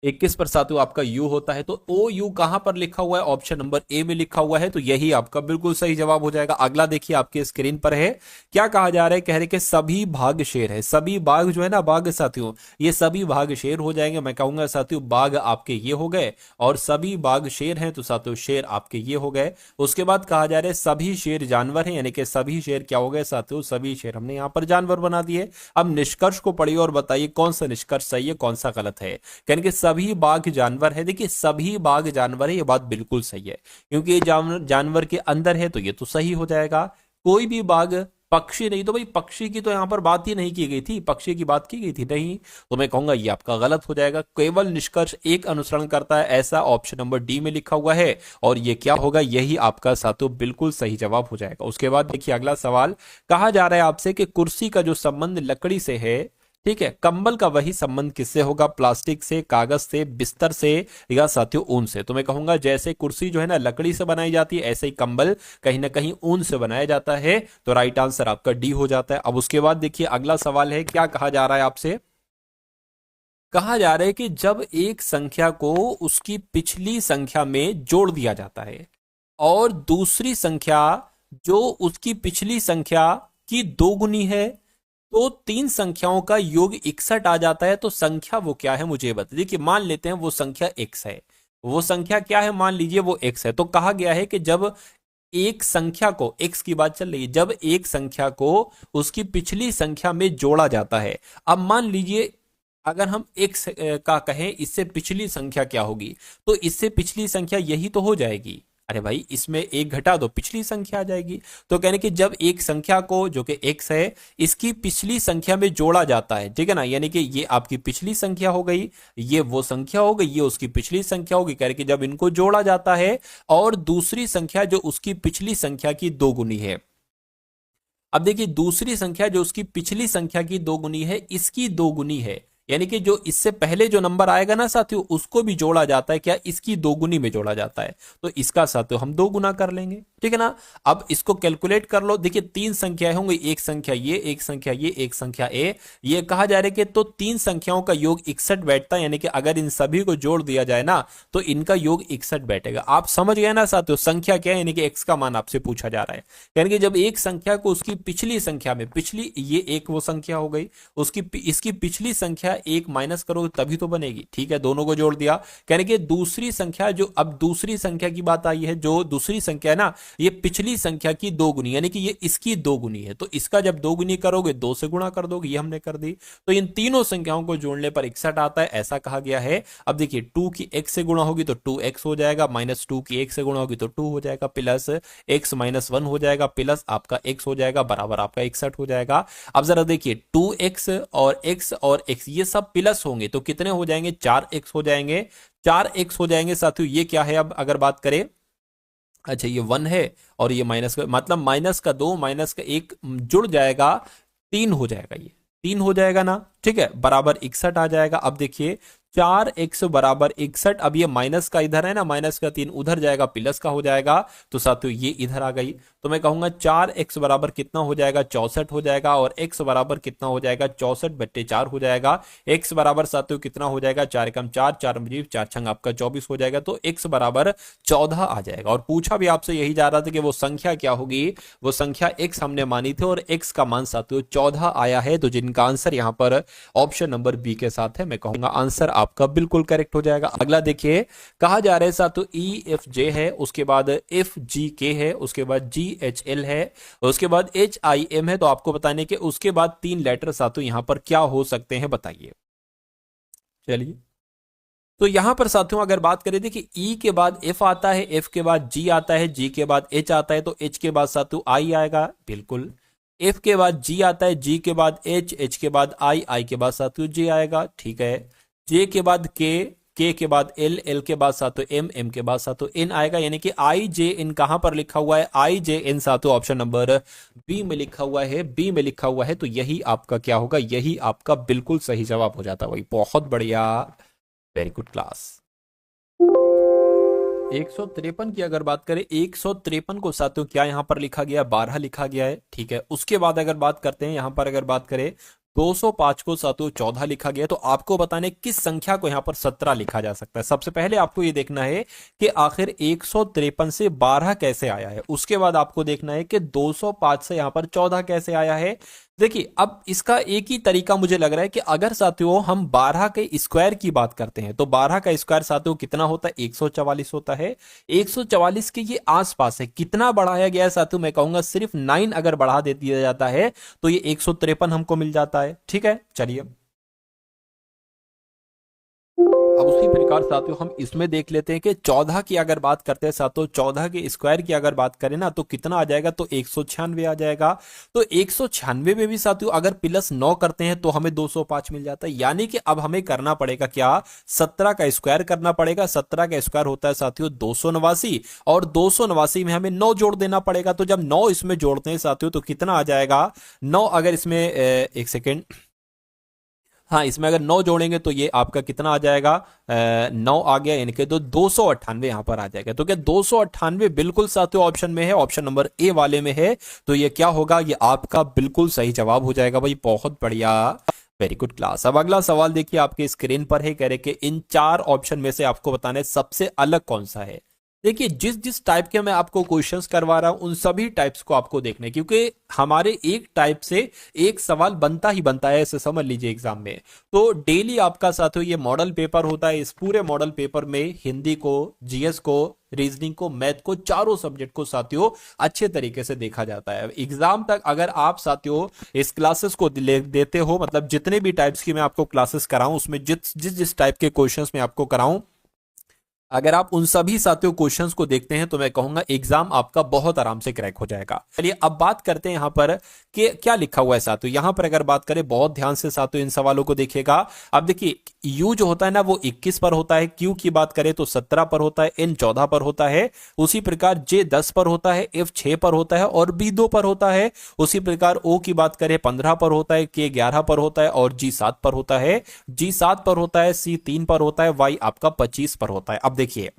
Speaker 1: 21 पर साथियों आपका यू होता है। तो ओ यू कहां पर लिखा हुआ है, ऑप्शन नंबर ए में लिखा हुआ है। तो यही आपका बिल्कुल सही जवाब हो जाएगा। अगला देखिए आपके स्क्रीन पर है, क्या कहा जा रहा है, कह रहे कि सभी भाग शेर है। सभी बाघ जो है ना, बाघ साथियों, ये सभी भाग शेर हो जाएंगे। मैं कहूंगा साथियों बाघ आपके ये हो गए, और सभी बाघ शेर हैं, तो साथियों शेर आपके ये हो गए। उसके बाद कहा जा रहा है सभी शेर जानवर हैं, यानी कि सभी शेर क्या हो गए साथियों, सभी शेर हमने यहां पर जानवर बना दिए। अब निष्कर्ष को पढ़िए और बताइए कौन सा निष्कर्ष सही है, कौन सा गलत है। यानी कि सभी बाघ जानवर है, देखिए सभी बाघ जानवर है, ये बात बिल्कुल सही है क्योंकि ये जानवर के अंदर है, तो ये तो सही हो जाएगा। कोई भी बाघ, पक्षी नहीं, तो भाई पक्षी की तो यहां पर बात ही नहीं की गई थी, पक्षी की बात की गई थी नहीं, तो मैं कहूंगा ये आपका गलत हो जाएगा। केवल निष्कर्ष एक अनुसरण करता है, ऐसा ऑप्शन नंबर डी में लिखा हुआ है, और ये क्या होगा, यही आपका सातों बिल्कुल सही जवाब हो जाएगा। उसके बाद देखिए अगला सवाल, कहा जा रहा है आपसे कि कुर्सी का जो संबंध लकड़ी से है, ठीक है, कंबल का वही संबंध किससे होगा, प्लास्टिक से, कागज से, बिस्तर से, या साथियों ऊन से। तो मैं कहूंगा जैसे कुर्सी जो है ना लकड़ी से बनाई जाती है, ऐसे ही कंबल कहीं ना कहीं ऊन से बनाया जाता है, तो राइट आंसर आपका डी हो जाता है। अब उसके बाद देखिए अगला सवाल है, क्या कहा जा रहा है आपसे, कहा जा रहा है कि जब एक संख्या को उसकी पिछली संख्या में जोड़ दिया जाता है और दूसरी संख्या जो उसकी पिछली संख्या की दोगुनी है, तो तीन संख्याओं का योग 61 आ जाता है, तो संख्या वो क्या है मुझे बता। देखिए मान लेते हैं वो संख्या x है, वो संख्या क्या है, मान लीजिए वो x है। तो कहा गया है कि जब एक संख्या को, x की बात चल रही है, जब एक संख्या को उसकी पिछली संख्या में जोड़ा जाता है, अब मान लीजिए अगर हम x का कहें इससे पिछली संख्या क्या होगी, तो इससे पिछली संख्या यही तो हो जाएगी। अरे भाई इसमें एक घटा दो, पिछली संख्या आ जाएगी। तो कहने कि जब एक संख्या को जो कि x है इसकी पिछली संख्या में जोड़ा जाता है, ठीक है ना, यानी कि ये आपकी पिछली संख्या हो गई, ये वो संख्या हो गई, ये उसकी पिछली संख्या होगी, कह रहे कि जब इनको जोड़ा जाता है और दूसरी संख्या जो उसकी पिछली संख्या की दोगुनी है। अब देखिए दूसरी संख्या जो उसकी पिछली संख्या की दोगुनी है, इसकी दोगुनी है, यानी कि जो इससे पहले जो नंबर आएगा ना साथियों उसको भी जोड़ा जाता है, क्या इसकी दोगुनी में जोड़ा जाता है, तो इसका साथियों हम दो गुना कर लेंगे, ठीक है ना। अब इसको कैलकुलेट कर लो, देखिए तीन संख्याएं होंगी, एक संख्या ये, एक संख्या ये, एक संख्या ए, ये कहा जा रहा है कि तो तीन संख्याओं का योग 61 बैठता है, यानी कि अगर इन सभी को जोड़ दिया जाए ना तो इनका योग 61 बैठेगा। आप समझ गए ना साथियों, संख्या क्या है, यानी कि एक्स का मान आपसे पूछा जा रहा है, यानी कि जब एक संख्या को उसकी पिछली संख्या में, पिछली ये एक वो संख्या हो गई, उसकी इसकी पिछली संख्या एक माइनस करो तभी तो बनेगी, ठीक है, दोनों को जोड़ दिया, कहने कि दूसरी संख्या जो, अब दूसरी संख्या की बात आई है, जो दूसरी संख्या है ना ये पिछली संख्या की दोगुनी, यानी कि ये इसकी दोगुनी है, तो इसका जब दोगुनी करोगे दो से गुणा कर दोगे, ये हमने कर दी, तो इन तीनों संख्याओं को जोड़ने पर 61 आता है, ऐसा कहा गया है। अब देखिए 2 की x से गुणा होगी तो 2x हो जाएगा, -2 की 1 से गुणा होगी तो 2 हो जाएगा, प्लस x -1 हो जाएगा, प्लस आपका x हो जाएगा, बराबर आपका 61 हो जाएगा। अब जरा देखिए 2x और x ये सब प्लस होंगे तो कितने हो जाएंगे, 4x हो जाएंगे, 4x हो जाएंगे साथियों। ये क्या है, अब अगर बात करें, अच्छा ये 1 है और ये माइनस का, मतलब माइनस का 2 माइनस का 1 जुड़ जाएगा, 3 हो जाएगा, ये 3 हो जाएगा ना, ठीक है, बराबर 61 आ जाएगा। अब देखिए 4x बराबर 61, अब ये माइनस का इधर है ना, माइनस का 3 उधर जाएगा, प्लस का हो जाएगा, तो साथियों ये इधर आ गई, तो मैं कहूंगा 4x बराबर कितना हो जाएगा, 64 हो जाएगा, और x बराबर कितना हो जाएगा, 64/4 हो जाएगा। x बराबर साथियों कितना हो जाएगा, 4 एकम 4, 4 मजीब 4 छंग आपका 24 हो जाएगा, तो x बराबर 14 आ जाएगा। और पूछा भी आपसे यही जा रहा था कि वो संख्या क्या होगी, वो संख्या x हमने मानी थी और x का मान साथियों 14 आया है, तो जिनका आंसर यहाँ पर ऑप्शन नंबर बी के साथ है, मैं कहूंगा आंसर आपका बिल्कुल करेक्ट हो जाएगा। अगला देखिए, कहा जा रहा है साथियों EFJ है, उसके बाद FGK है, उसके बाद GHL है, उसके बाद HIM है, तो आपको बताने के उसके बाद 3 लेटर साथियों यहां पर क्या हो सकते हैं बताइए। चलिए तो यहां पर साथियों अगर बात करें, देखिए E के बाद F आता है, F के बाद G आता है, G के बाद H आता है, तो H के बाद साथियों I आएगा, बिल्कुल। F के बाद G आता है, G के बाद H, H के बाद I के बाद साथियों J आएगा, ठीक है। J के बाद K के बाद L, L के बाद साथियों M, M के बाद साथियों N आएगा, यानी कि IJN कहां पर लिखा हुआ है, IJN साथियों ऑप्शन नंबर बी में लिखा हुआ है, बी में लिखा हुआ है, तो यही आपका क्या होगा, यही आपका बिल्कुल सही जवाब हो जाता है। वही बहुत बढ़िया, वेरी गुड क्लास। 153 की अगर बात करें, 153 को साथियों क्या यहां पर लिखा गया, 12 लिखा गया है, ठीक है। उसके बाद अगर बात करते हैं, यहां पर अगर बात करें 205 को साथियों 14 लिखा गया, तो आपको बताने किस संख्या को यहां पर 17 लिखा जा सकता है। सबसे पहले आपको यह देखना है कि आखिर 153 से 12 कैसे आया है, उसके बाद आपको देखना है कि 205 से यहां पर 14 कैसे आया है। देखिए अब इसका एक ही तरीका मुझे लग रहा है कि अगर साथियों हम 12 के स्क्वायर की बात करते हैं, तो 12 का स्क्वायर साथियों कितना होता है, 144 होता है। 144 के ये आसपास है, कितना बढ़ाया गया है साथियों, मैं कहूंगा सिर्फ 9 अगर बढ़ा दे दिया जाता है तो ये 153 हमको मिल जाता है, ठीक है। चलिए अब उसी प्रकार साथियों हम इसमें देख लेते हैं कि 14 की अगर बात करते हैं साथियों, 14 के स्क्वायर की अगर बात करें ना तो कितना आ जाएगा, तो 196 आ जाएगा। तो 196 में भी साथियों अगर प्लस 9 करते हैं तो हमें 205 मिल जाता है। यानी कि अब हमें करना पड़ेगा क्या, 17 का स्क्वायर करना पड़ेगा। 17 का स्क्वायर होता है साथियों 289, और 289 में हमें 9 जोड़ देना पड़ेगा। तो जब 9 इसमें जोड़ते हैं साथियों तो कितना आ जाएगा, 9 अगर इसमें एक सेकेंड, हाँ इसमें अगर 9 जोड़ेंगे तो ये आपका कितना आ जाएगा, 9 आ गया इनके, तो 298 यहां पर आ जाएगा। तो क्या 298 बिल्कुल साथियों ऑप्शन में है, ऑप्शन नंबर ए वाले में है। तो ये क्या होगा, ये आपका बिल्कुल सही जवाब हो जाएगा भाई। बहुत बढ़िया, वेरी गुड क्लास। अब अगला सवाल देखिए आपके स्क्रीन पर है, कह रहे कि इन 4 ऑप्शन में से आपको बताना है सबसे अलग कौन सा है। देखिए जिस जिस टाइप के मैं आपको क्वेश्चंस करवा रहा हूं उन सभी टाइप्स को आपको देखना है, क्योंकि हमारे एक टाइप से एक सवाल बनता ही बनता है, ऐसे समझ लीजिए एग्जाम में। तो डेली आपका साथियों ये मॉडल पेपर होता है। इस पूरे मॉडल पेपर में हिंदी को, जीएस को, रीजनिंग को, मैथ को, चारों सब्जेक्ट को साथियों अच्छे तरीके से देखा जाता है। एग्जाम तक अगर आप साथियों इस क्लासेस को देते हो, मतलब जितने भी टाइप्स की मैं आपको क्लासेस कराऊं उसमें जिस जिस टाइप के क्वेश्चंस मैं आपको कराऊं, अगर आप उन सभी साथियों क्वेश्चंस को देखते हैं तो मैं कहूंगा एग्जाम आपका बहुत आराम से क्रैक हो जाएगा। चलिए अब बात करते हैं यहां पर कि क्या लिखा हुआ है साथियों। यहां पर अगर बात करें, बहुत ध्यान से साथियों इन सवालों को देखिएगा। अब देखिए यू जो होता है ना वो 21 पर होता है, क्यू की बात करें तो 17 पर होता है, एन 14 पर होता है, उसी प्रकार जे 10 पर होता है, एफ 6 पर होता है और बी 2 पर होता है। उसी प्रकार ओ की बात करें 15 पर होता है, के 11 पर होता है और जी 7 पर होता है, जी 7 पर होता है, सी 3 पर होता है, वाई आपका 25 पर होता है। अब देखिए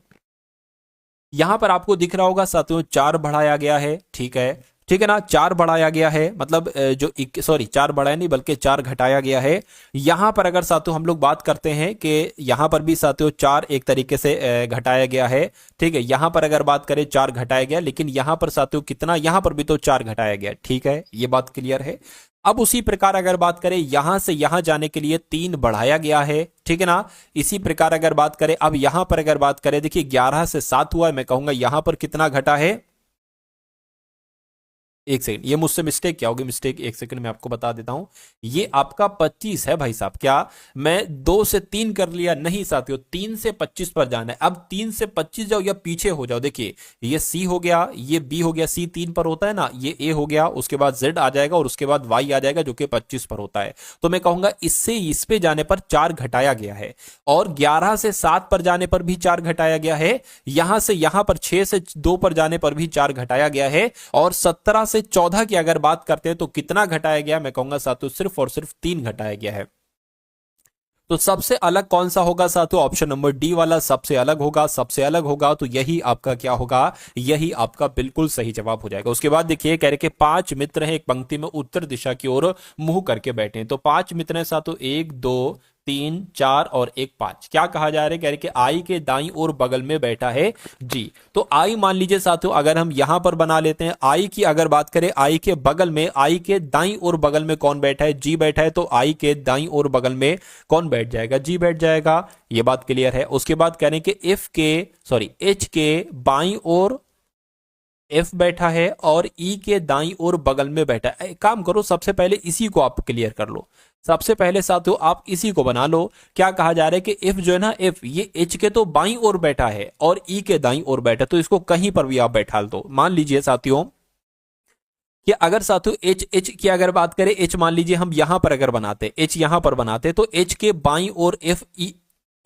Speaker 1: यहां पर आपको दिख रहा होगा साथियों 4 बढ़ाया गया है, ठीक है, ठीक है ना, 4 बढ़ाया गया है, मतलब जो सॉरी 4 बढ़ाया नहीं बल्कि 4 घटाया गया है। यहां पर अगर साथियों हम लोग बात करते हैं कि यहां पर भी साथियों 4 एक तरीके से घटाया गया है, ठीक है। यहां पर अगर बात करें 4 घटाया गया, लेकिन यहां पर साथियों कितना, यहां पर भी तो 4 घटाया गया, ठीक है, ये बात क्लियर है। अब उसी प्रकार अगर बात करें यहां से यहां जाने के लिए 3 बढ़ाया गया है, ठीक है ना। इसी प्रकार अगर बात करें, अब यहां पर अगर बात करें, देखिए 11 से 7 हुआ है, मैं कहूंगा यहां पर कितना घटा है, एक सेकंड, ये मुझसे मिस्टेक क्या होगी, मिस्टेक एक सेकंड में आपको बता देता हूं। ये आपका 25 है भाई साहब। क्या मैं 2 से 3 कर लिया, नहीं साथियों 3 से 25 पर जाना है। अब 3 से 25 जाओ या पीछे हो जाओ, देखिए ये सी हो गया, ये बी हो गया, सी 3 पर होता है ना, ये ए हो गया, उसके बाद जेड आ जाएगा और उसके बाद वाई आ जाएगा जो कि 25 पर होता है। तो मैं कहूंगा इससे इस पे जाने पर 4 घटाया गया है, और 11 से 7 पर जाने पर भी 4 घटाया गया है, यहां से यहां पर 6 से 2 पर जाने पर भी 4 घटाया गया है, और 17 से 14 की अगर बात करते हैं तो कितना घटाया गया, मैं कहूंगा साथियों सिर्फ और सिर्फ 3 घटाया गया है। तो सबसे अलग कौन सा होगा साथियों, ऑप्शन नंबर डी वाला सबसे अलग होगा। सबसे अलग होगा तो यही आपका क्या होगा, यही आपका बिल्कुल सही जवाब हो जाएगा। उसके बाद देखिए कह रहे कि 5 मित्र हैं एक पंक्ति में उत्तर दिशा की ओर मुंह करके बैठे हैं। तो 5 मित्र हैं साथियों, 1 2 3 4 और 1 5। क्या कहा जा रहा है, कह रहे कि आई के दाईं ओर बगल में बैठा है जी। तो आई मान लीजिए साथियों अगर हम यहां पर बना लेते हैं, आई की अगर बात करें, आई के बगल में, आई के दाईं ओर बगल में कौन बैठा है, जी बैठा है। तो आई के दाईं ओर बगल में कौन बैठ जाएगा, जी बैठ जाएगा, ये बात क्लियर है। उसके बाद कह रहे हैं कि एफ के सॉरी एच के बाईं ओर एफ बैठा है और ई के दाईं ओर बगल में बैठा है। एक काम करो, सबसे पहले इसी को आप क्लियर कर लो। सबसे पहले साथियों आप इसी को बना लो। क्या कहा जा रहा है कि एफ जो है ना, एफ ये एच के तो बाईं ओर बैठा है और ई के दाईं ओर बैठा है, तो इसको कहीं पर भी आप बैठा दो। मान लीजिए साथियों कि अगर साथियों एच एच की अगर बात करें, एच मान लीजिए हम यहां पर अगर बनाते, एच यहां पर बनाते, तो एच के बाईं ओर एफ ई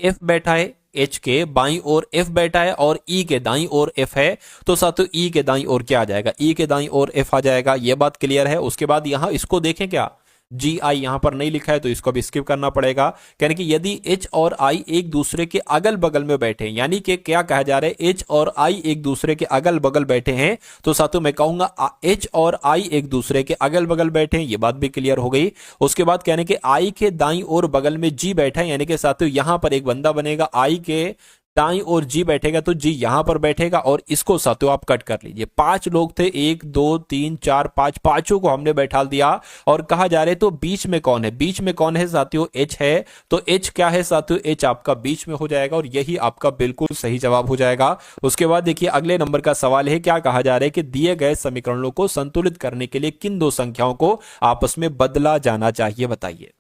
Speaker 1: एफ बैठा है, एच के बाईं ओर एफ बैठा है और ई के दाईं ओर एफ है। तो साथियों ई के दाईं ओर क्या आ जाएगा, ई के दाईं ओर एफ आ जाएगा, ये बात क्लियर है। उसके बाद यहां इसको देखें, क्या जी आई यहां पर नहीं लिखा है तो इसको भी स्किप करना पड़ेगा। कहने कि यदि एच और आई एक दूसरे के अगल बगल में बैठे, यानी कि क्या कहा जा रहा है, एच और आई एक दूसरे के अगल बगल बैठे हैं, तो साथियों मैं कहूंगा एच और आई एक दूसरे के अगल बगल बैठे हैं, ये बात भी क्लियर हो गई। उसके बाद कहने कि आई के दाईं ओर बगल में जी बैठा है, यानी कि साथियों यहां पर एक बंदा बनेगा, आई के दाईं ओर जी बैठेगा तो जी यहां पर बैठेगा, और इसको साथियों आप कट कर लीजिए। 5 लोग थे, 1 2 3 4 5, पांचों को हमने बैठा दिया। और कहा जा रहा है तो बीच में कौन है, बीच में कौन है साथियों, एच है। तो एच क्या है साथियों, एच आपका बीच में हो जाएगा और यही आपका बिल्कुल सही जवाब हो जाएगा। उसके बाद देखिए अगले नंबर का सवाल है, क्या कहा जा रहा है कि दिए गए समीकरणों को संतुलित करने के लिए किन 2 संख्याओं को आपस में बदला जाना चाहिए, बताइए।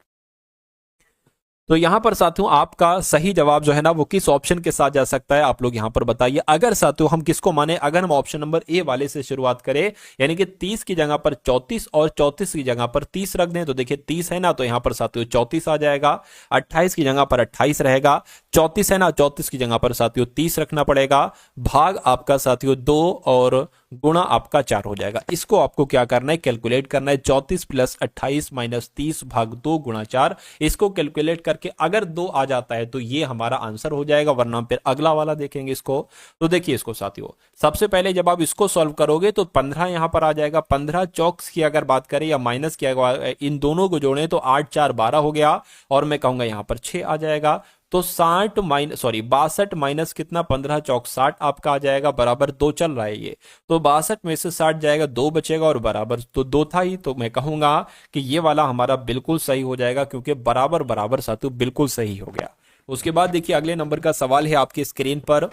Speaker 1: तो यहां पर साथियों आपका सही जवाब जो है ना वो किस ऑप्शन के साथ जा सकता है, आप लोग यहां पर बताइए। अगर साथियों हम किसको माने, अगर हम ऑप्शन नंबर ए वाले से शुरुआत करें, यानी कि 30 की जगह पर 34 और 34 की जगह पर 30 रख दें, तो देखिए 30 है ना, तो यहां पर साथियों 34 आ जाएगा। 28 की जगह पर 28 रहेगा, 34 है ना, 34 की जगह पर साथियों 30 रखना पड़ेगा, भाग आपका साथियों 2 और गुणा आपका 4 हो जाएगा। इसको आपको क्या करना है, कैलकुलेट करना है। 34 प्लस 28 माइनस 30 भाग 2 गुणा 4, इसको कैलकुलेट करके अगर 2 आ जाता है तो ये हमारा आंसर हो जाएगा, वरना फिर अगला वाला देखेंगे इसको। तो देखिए इसको साथियों, सबसे पहले जब आप इसको सॉल्व करोगे तो 15 यहां पर आ जाएगा। 15 चौक्स की अगर बात करें या माइनस किया, इन दोनों को जोड़ें तो 8 4 12 हो गया, और मैं कहूंगा यहां पर 6 आ जाएगा। तो 62 माइनस कितना, 15 चौक 60 आपका आ जाएगा, बराबर 2 चल रहा है ये। तो 62 में से 60 जाएगा, 2 बचेगा, और बराबर तो 2 था ही, तो मैं कहूंगा कि ये वाला हमारा बिल्कुल सही हो जाएगा, क्योंकि बराबर बराबर साथियों बिल्कुल सही हो गया। उसके बाद देखिए अगले नंबर का सवाल है आपकी स्क्रीन पर।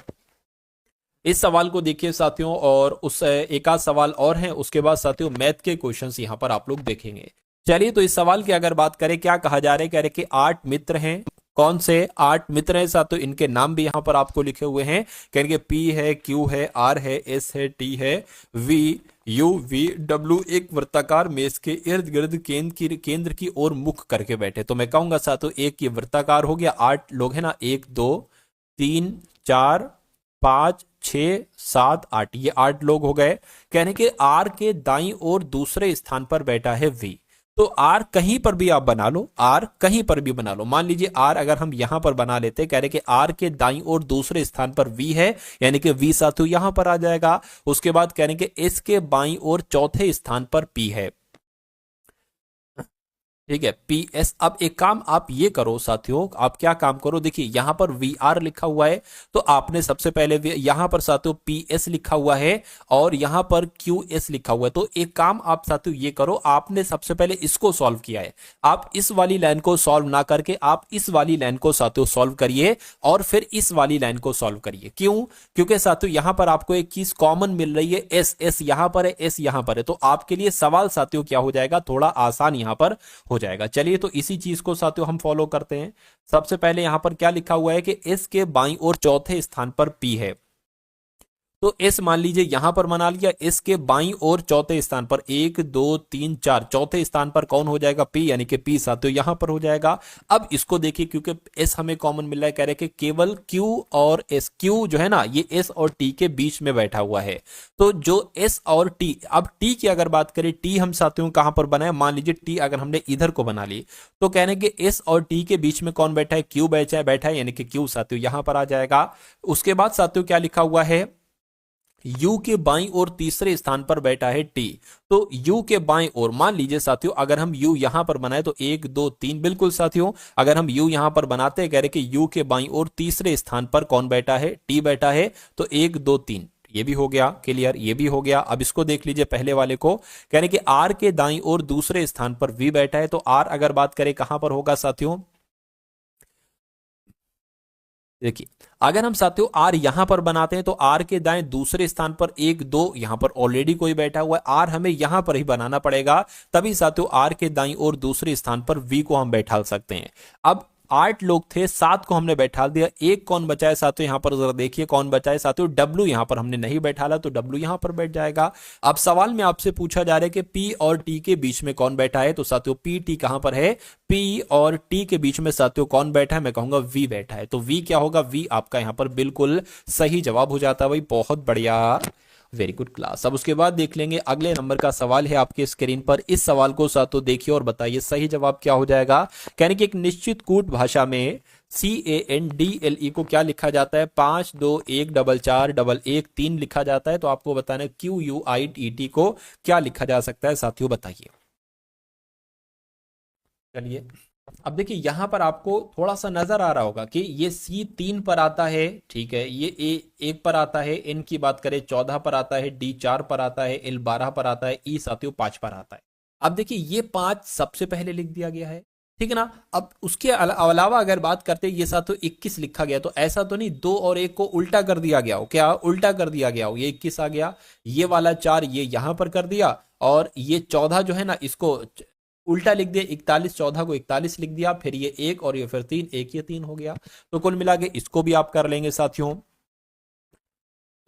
Speaker 1: इस सवाल को देखिए साथियों, और उस एक आध सवाल और है, उसके बाद साथियों मैथ के क्वेश्चंस यहां पर आप लोग देखेंगे। चलिए तो इस सवाल की अगर बात करें, क्या कहा जा रहा है, कह रहे कि 8 मित्र हैं। कौन से 8 मित्र हैं साथियों, इनके नाम भी यहां पर आपको लिखे हुए हैं। कहेंगे पी है, क्यू है, आर है, एस है, टी है, वी, यू, वी, डब्ल्यू एक वृत्ताकार मेज के इर्द गिर्द केंद्र की ओर मुख करके बैठे। तो मैं कहूंगा साथियों एक ये वृत्ताकार हो गया, 8 लोग हैं ना, 1 2 3 4 5 6 7 8, ये 8 लोग हो गए। कहने के आर के दाईं ओर दूसरे स्थान पर बैठा है वी। तो आर कहीं पर भी आप बना लो, आर कहीं पर भी बना लो। मान लीजिए आर अगर हम यहां पर बना लेते, कह रहे कि आर के दाईं ओर दूसरे स्थान पर वी है, यानी कि वी साथियों यहां पर आ जाएगा। उसके बाद कह रहे कि एस के बाईं ओर चौथे स्थान पर पी है, ठीक है, पी एस। अब एक काम आप ये करो साथियों, आप क्या काम करो, देखिए यहां पर वी आर लिखा हुआ है, तो आपने सबसे पहले यहां पर साथियों पी एस लिखा हुआ है, और यहां पर क्यू एस लिखा हुआ है। तो एक काम आप साथियों ये करो, आपने सबसे पहले इसको सॉल्व किया है, आप इस वाली लाइन को सॉल्व ना करके आप इस वाली लाइन को साथियों सॉल्व करिए, और फिर इस वाली लाइन को सॉल्व करिए। क्यों? क्योंकि साथियों यहां पर आपको एक चीज कॉमन मिल रही है, एस, एस यहां पर है, एस यहां पर है, तो आपके लिए सवाल साथियों क्या हो जाएगा, थोड़ा आसान यहां पर हो जाएगा। चलिए तो इसी चीज को साथियों हम फॉलो करते हैं। सबसे पहले यहां पर क्या लिखा हुआ है कि एस के बाईं ओर चौथे स्थान पर पी है, तो एस मान लीजिए यहां पर बना लिया। एस के बाईं ओर चौथे स्थान पर 1 2 3 4, चौथे स्थान पर कौन हो जाएगा, पी, यानी कि पी साथियों यहां पर हो जाएगा। अब इसको देखिए, क्योंकि एस हमें कॉमन मिल रहा है, कह रहे कि केवल क्यू और एस, क्यू जो है ना ये एस और टी के बीच में बैठा हुआ है, तो जो एस और टी, अब टी की अगर बात करें, टी हम साथियों कहां पर बनाए, मान लीजिए टी अगर हमने इधर को बना ली, तो कह रहे कि एस और टी के बीच में कौन बैठा है, क्यू बैठा है, यानी कि क्यू साथियों यहां पर आ जाएगा। उसके बाद साथियों क्या लिखा हुआ है, यू के बाईं ओर तीसरे स्थान पर बैठा है टी। तो यू के बाईं ओर मान लीजिए साथियों अगर हम यू यहां पर बनाए तो 1 2 3, बिल्कुल साथियों अगर हम यू यहां पर बनाते हैं, कह रहे कि यू के बाईं ओर तीसरे स्थान पर कौन बैठा है, टी बैठा है, तो 1 2 3 ये भी हो गया क्लियर, ये भी हो गया। अब इसको देख लीजिए पहले वाले को, कह रहे कि आर के दाईं ओर दूसरे स्थान पर वी बैठा है, तो आर अगर बात करें कहां पर होगा साथियों, देखिए अगर हम साथियों आर यहां पर बनाते हैं तो आर के दाएं दूसरे स्थान पर 1 2 यहां पर ऑलरेडी कोई बैठा हुआ है, आर हमें यहां पर ही बनाना पड़ेगा, तभी साथियों आर के दाईं ओर दूसरे स्थान पर वी को हम बैठा सकते हैं। अब 8 लोग थे, 7 को हमने बैठा दिया, एक कौन बचा है साथियों, यहां पर जरा देखिए कौन बचा है साथियों, डब्ल्यू यहां पर हमने नहीं बैठाला, तो डब्ल्यू यहां पर बैठ जाएगा। अब सवाल में आपसे पूछा जा रहा है कि पी और टी के बीच में कौन बैठा है, तो साथियों पी टी कहां पर है, पी और टी के बीच में साथियों कौन बैठा है, मैं कहूंगा वी बैठा है, तो वी क्या होगा, वी आपका यहां पर बिल्कुल सही जवाब हो जाता है भाई, बहुत बढ़िया, वेरी गुड क्लास। अब उसके बाद देख लेंगे अगले नंबर का सवाल है आपके स्क्रीन पर। इस सवाल को साथियों देखिए और बताइए सही जवाब क्या हो जाएगा। कहने की एक निश्चित कूट भाषा में CANDLE को क्या लिखा जाता है, 5 2 1 4 4 1 1 3 लिखा जाता है, तो आपको बताना है QUITT को क्या लिखा जा सकता है साथियों, बताइए। चलिए अब देखिए यहां पर आपको थोड़ा सा नजर आ रहा होगा कि ये सी 3 पर आता है, ठीक है, ये ए 1 पर आता है, एन की बात करें 14 पर आता है, डी 4 पर आता है, एल 12 पर आता है, ई साथियों 5 पर आता है। अब देखिए ये 5 सबसे पहले लिख दिया गया है, ठीक है ना। अब उसके अलावा अगर बात करते ये साथियों 21 लिखा गया, तो ऐसा तो नहीं 2 और 1 को उल्टा कर दिया गया हो, क्या उल्टा कर दिया गया हो, ये 21 आ गया, ये वाला 4 ये यहां पर कर दिया, और ये 14 जो है ना इसको उल्टा लिख दिया, 41 14 को 41 लिख दिया, फिर ये 1 और ये फिर 3, 1 ये 3 हो गया। तो कुल मिला के इसको भी आप कर लेंगे साथियों,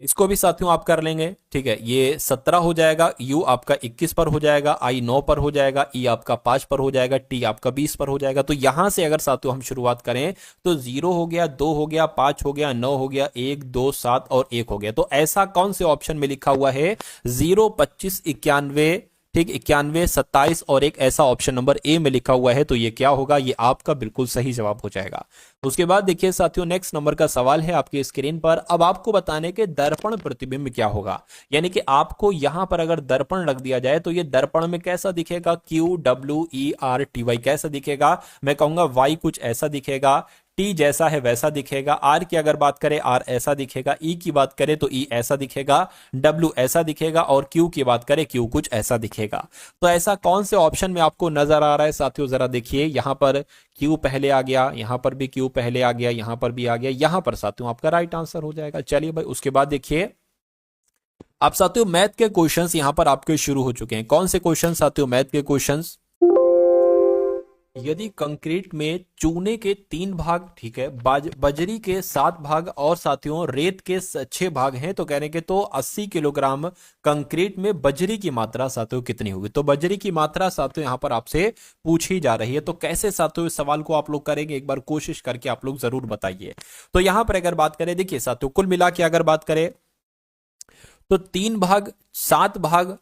Speaker 1: इसको भी साथियों आप कर लेंगे। ठीक है, ये 17 हो जाएगा, यू आपका 21 पर हो जाएगा, आई 9 पर हो जाएगा, ई आपका 5 पर हो जाएगा, टी आपका 20 पर हो जाएगा। तो यहां से अगर साथियों हम शुरुआत करें तो 0 हो गया, 2 हो गया, 5 हो गया, 9 हो गया, 1 2 7 और 1 हो गया। तो ऐसा कौन से ऑप्शन में लिखा हुआ है? 0 25 91, ठीक, 91 27 और एक ऐसा ऑप्शन नंबर ए में लिखा हुआ है। तो ये क्या होगा? ये आपका बिल्कुल सही जवाब हो जाएगा। उसके बाद देखिए साथियों, नेक्स्ट नंबर का सवाल है आपकी स्क्रीन पर। अब आपको बताने के दर्पण प्रतिबिंब क्या होगा, यानी कि आपको यहां पर अगर दर्पण रख दिया जाए तो ये दर्पण में कैसा दिखेगा? QWERTY कैसा दिखेगा? मैं कहूंगा वाई कुछ ऐसा दिखेगा, टी जैसा है वैसा दिखेगा, आर की अगर बात करें आर ऐसा दिखेगा, ई की बात करें तो ई ऐसा दिखेगा, डब्ल्यू ऐसा दिखेगा और क्यू की बात करें क्यू कुछ ऐसा दिखेगा। तो ऐसा कौन से ऑप्शन में आपको नजर आ रहा है साथियों? जरा देखिए, यहां पर क्यू पहले आ गया, यहां पर भी क्यू पहले आ गया, यहां पर भी आ गया, यहां पर साथियों आपका राइट आंसर हो जाएगा। चलिए भाई, उसके बाद देखिए आप साथियों मैथ के क्वेश्चंस यहां पर आपके शुरू हो चुके हैं। कौन से क्वेश्चन साथियों? मैथ के क्वेश्चंस। यदि कंक्रीट में चूने के 3 भाग, ठीक है, बजरी के 7 भाग और साथियों रेत के 6 भाग हैं, तो कहने के तो 80 किलोग्राम कंक्रीट में बजरी की मात्रा साथियों कितनी होगी? तो बजरी की मात्रा साथियों यहां पर आपसे पूछी जा रही है। तो कैसे साथियों इस सवाल को आप लोग करेंगे, एक बार कोशिश करके आप लोग जरूर बताइए। तो यहां पर अगर बात करें, देखिए साथियों कुल मिला के अगर बात करें तो 3 भाग 7 भाग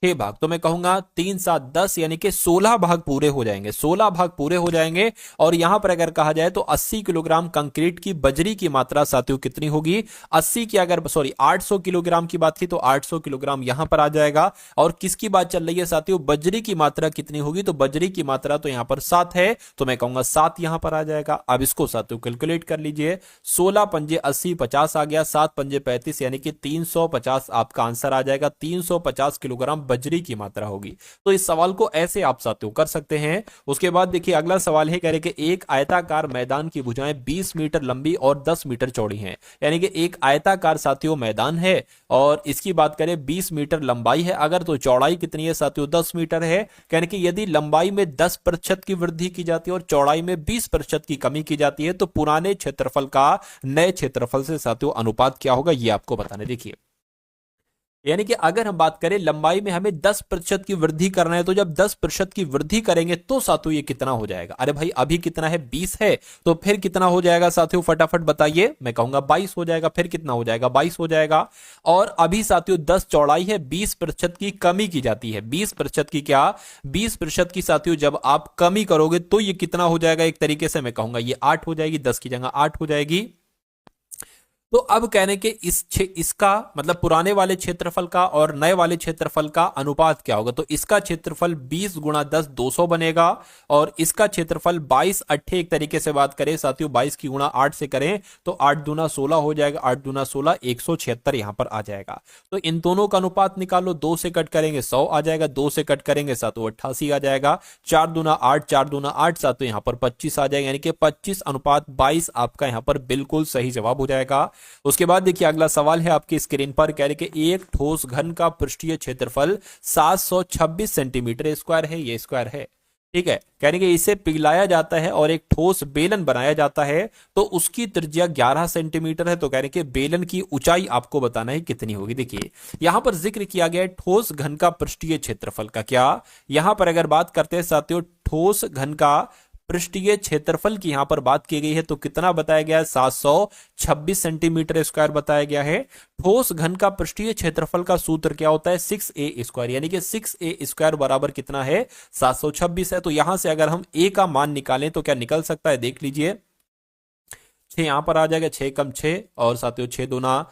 Speaker 1: 6 भाग, तो मैं कहूंगा 3 7 10 यानी कि 16 भाग पूरे हो जाएंगे, 16 भाग पूरे हो जाएंगे। और यहां पर अगर कहा जाए तो 80 किलोग्राम कंक्रीट की बजरी की मात्रा साथियों कितनी होगी? 80 की अगर 800 किलोग्राम की बात की तो 800 किलोग्राम यहां पर आ जाएगा। और किसकी बात चल रही है साथियों? बजरी की मात्रा कितनी होगी? तो बजरी की मात्रा तो यहां पर 7 है, तो मैं कहूंगा 7 यहां पर आ जाएगा। अब इसको साथियों कैलकुलेट कर लीजिए, 16 पंजे 80, 50 आ गया, 7 पंजे 35 यानी कि 350 आपका आंसर आ जाएगा। 350 किलोग्राम बजरी की मात्रा होगी। तो इस सवाल को ऐसे आप साथियों कर सकते हैं। उसके बाद देखिए अगला सवाल है, कह रहे कि एक आयताकार मैदान की भुजाएं 20 मीटर लंबी और 10 मीटर चौड़ी हैं, यानी कि एक आयताकार साथियों मैदान है और इसकी बात करें 20 मीटर लंबाई है अगर, तो चौड़ाई कितनी है साथियों? 10 मीटर है। यानी कि यदि लंबाई में 10% की वृद्धि की जाती है और चौड़ाई में 20% की कमी की जाती है तो पुराने क्षेत्रफल का नए क्षेत्रफल से साथियों अनुपात क्या होगा, ये आपको बताने। देखिए यानी कि अगर हम बात करें लंबाई में हमें 10% की वृद्धि करना है, तो जब 10% की वृद्धि करेंगे तो साथियों ये कितना हो जाएगा? अरे भाई अभी कितना है? 20 है, तो फिर कितना हो जाएगा साथियों? फटाफट बताइए। मैं कहूंगा 22 हो जाएगा। फिर कितना हो जाएगा? 22 हो जाएगा। और अभी साथियों 10 चौड़ाई है, 20% की कमी की जाती है। 20% की क्या? 20% की साथियों जब आप कमी करोगे तो ये कितना हो जाएगा? एक तरीके से मैं कहूंगा ये 8 हो जाएगी, 10 की जगह 8 हो जाएगी। तो अब कहने के इसका मतलब पुराने वाले क्षेत्रफल का और नए वाले क्षेत्रफल का अनुपात क्या होगा? तो इसका क्षेत्रफल 20 गुणा 10 200 बनेगा और इसका क्षेत्रफल 22 अट्ठे, एक तरीके से बात करें साथियों 22 की गुणा 8 से करें तो 8 दूना 16 हो जाएगा, 8 दूना 16 176 यहां पर आ जाएगा। तो इन दोनों का अनुपात निकालो, 2 से कट करेंगे 100 आ जाएगा, 2 से कट करेंगे साथियों 88 आ जाएगा, 4 दूना 8 4 दूना 8 साथियों यहां पर 25 आ जाएगा, यानी कि 25 अनुपात 22 आपका यहां पर बिल्कुल सही जवाब हो जाएगा। उसके बाद देखिए अगला सवाल है आपकी स्क्रीन पर, कह रहे कि एक ठोस घन का पृष्ठीय क्षेत्रफल 726 सेंटीमीटर स्क्वायर है, ये स्क्वायर है, ठीक है। कहने कि इसे पिघलाया जाता है और एक ठोस बेलन बनाया जाता है तो उसकी त्रिज्या 11 सेंटीमीटर है। तो कहने के बेलन की ऊंचाई आपको बताना है कितनी होगी। देखिए यहां पर जिक्र किया गया है ठोस घन का पृष्ठीय क्षेत्रफल का। क्या यहां पर अगर बात करते हैं साथियों ठोस घन का पृष्ठीय क्षेत्रफल की यहां पर बात की गई है तो कितना बताया गया है? 726 सेंटीमीटर स्क्वायर बताया गया है। ठोस घन का पृष्ठीय क्षेत्रफल का सूत्र क्या होता है? 6a स्क्वायर, यानी कि 6a स्क्वायर बराबर कितना है? 726 है। तो यहां से अगर हम a का मान निकालें तो क्या निकल सकता है? देख लीजिए 6 यहां पर आ जाएगा, 6 कम 6 और साथियों 6 दूना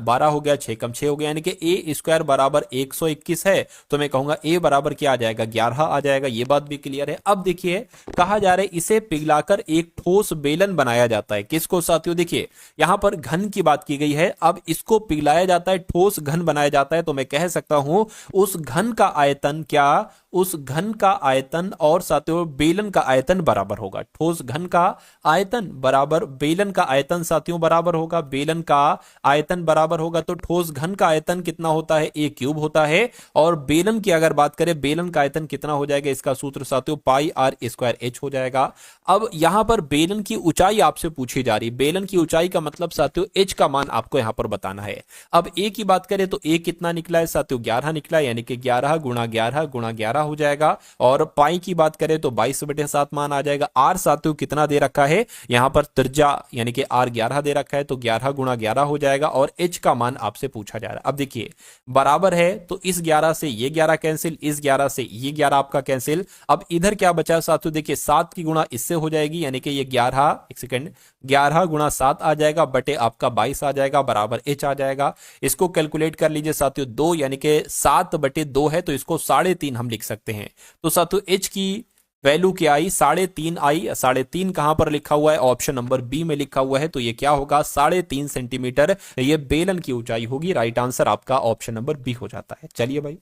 Speaker 1: 12 हो गया, 6 कम 6 हो गया, यानी कि a स्क्वायर बराबर 121 है। तो मैं कहूंगा a बराबर क्या आ जाएगा? 11 आ जाएगा। ये बात भी क्लियर है। अब देखिए कहा जा रहा है इसे पिघलाकर एक ठोस बेलन बनाया जाता है। किसको साथियों? देखिए यहां पर घन की बात की गई है, अब इसको पिघलाया जाता है, ठोस घन बनाया जाता है। तो मैं कह सकता हूं उस घन का आयतन क्या? उस घन का आयतन और साथियों बेलन का आयतन बराबर होगा। ठोस घन का आयतन बराबर बेलन का आयतन साथियों बराबर होगा। बेलन का आयतन आयतन बराबर होगा तो ठोस घन का आयतन कितना होता है, a क्यूब होता है। और बेलन की अगर बात करें, बेलन का आयतन कितना हो जाएगा, इसका सूत्र साथियों पाई आर स्क्वायर एच हो जाएगा। अब यहां पर बेलन की ऊंचाई आपसे पूछी जा रही है, बेलन की ऊंचाई का मतलब साथियों एच का मान आपको यहां पर बताना है। अब ए की बात करें तो ए कितना निकला है साथियों, 11 निकला है, यानी कि 11 गुणा 11 गुणा 11 हो जाएगा। और पाई की बात करें तो 22/7 मान आ जाएगा। आर साथियों कितना दे रखा है, यहां पर त्रिज्या यानी कि आर 11 दे रखा है, तो 11 गुणा 11 हो जाएगा। और एच का मान आपसे पूछा जा रहा है। अब देखिए बराबर है तो इस 11 से ये 11 कैंसिल, इस 11 से ये 11 आपका कैंसिल। अब इधर क्या बचा साथियों, देखिए 7 की गुणा इससे हो जाएगी, यानी कि ये 11, एक सेकंड, 11 गुणा 7 आ जाएगा, बटे आपका 22 आ जाएगा, बराबर एच आ जाएगा। इसको कैलकुलेट कर लीजिए साथियों, 2 यानी कि 7/2 है, तो इसको 3.5 हम लिख सकते हैं। तो साथियों एच की वैल्यू क्या आई, 3.5 आई। 3.5 कहां पर लिखा हुआ है, ऑप्शन नंबर बी में लिखा हुआ है, तो ये क्या होगा 3.5 सेंटीमीटर, ये बेलन की ऊंचाई होगी। राइट आंसर आपका ऑप्शन नंबर बी हो जाता है। चलिए भाई,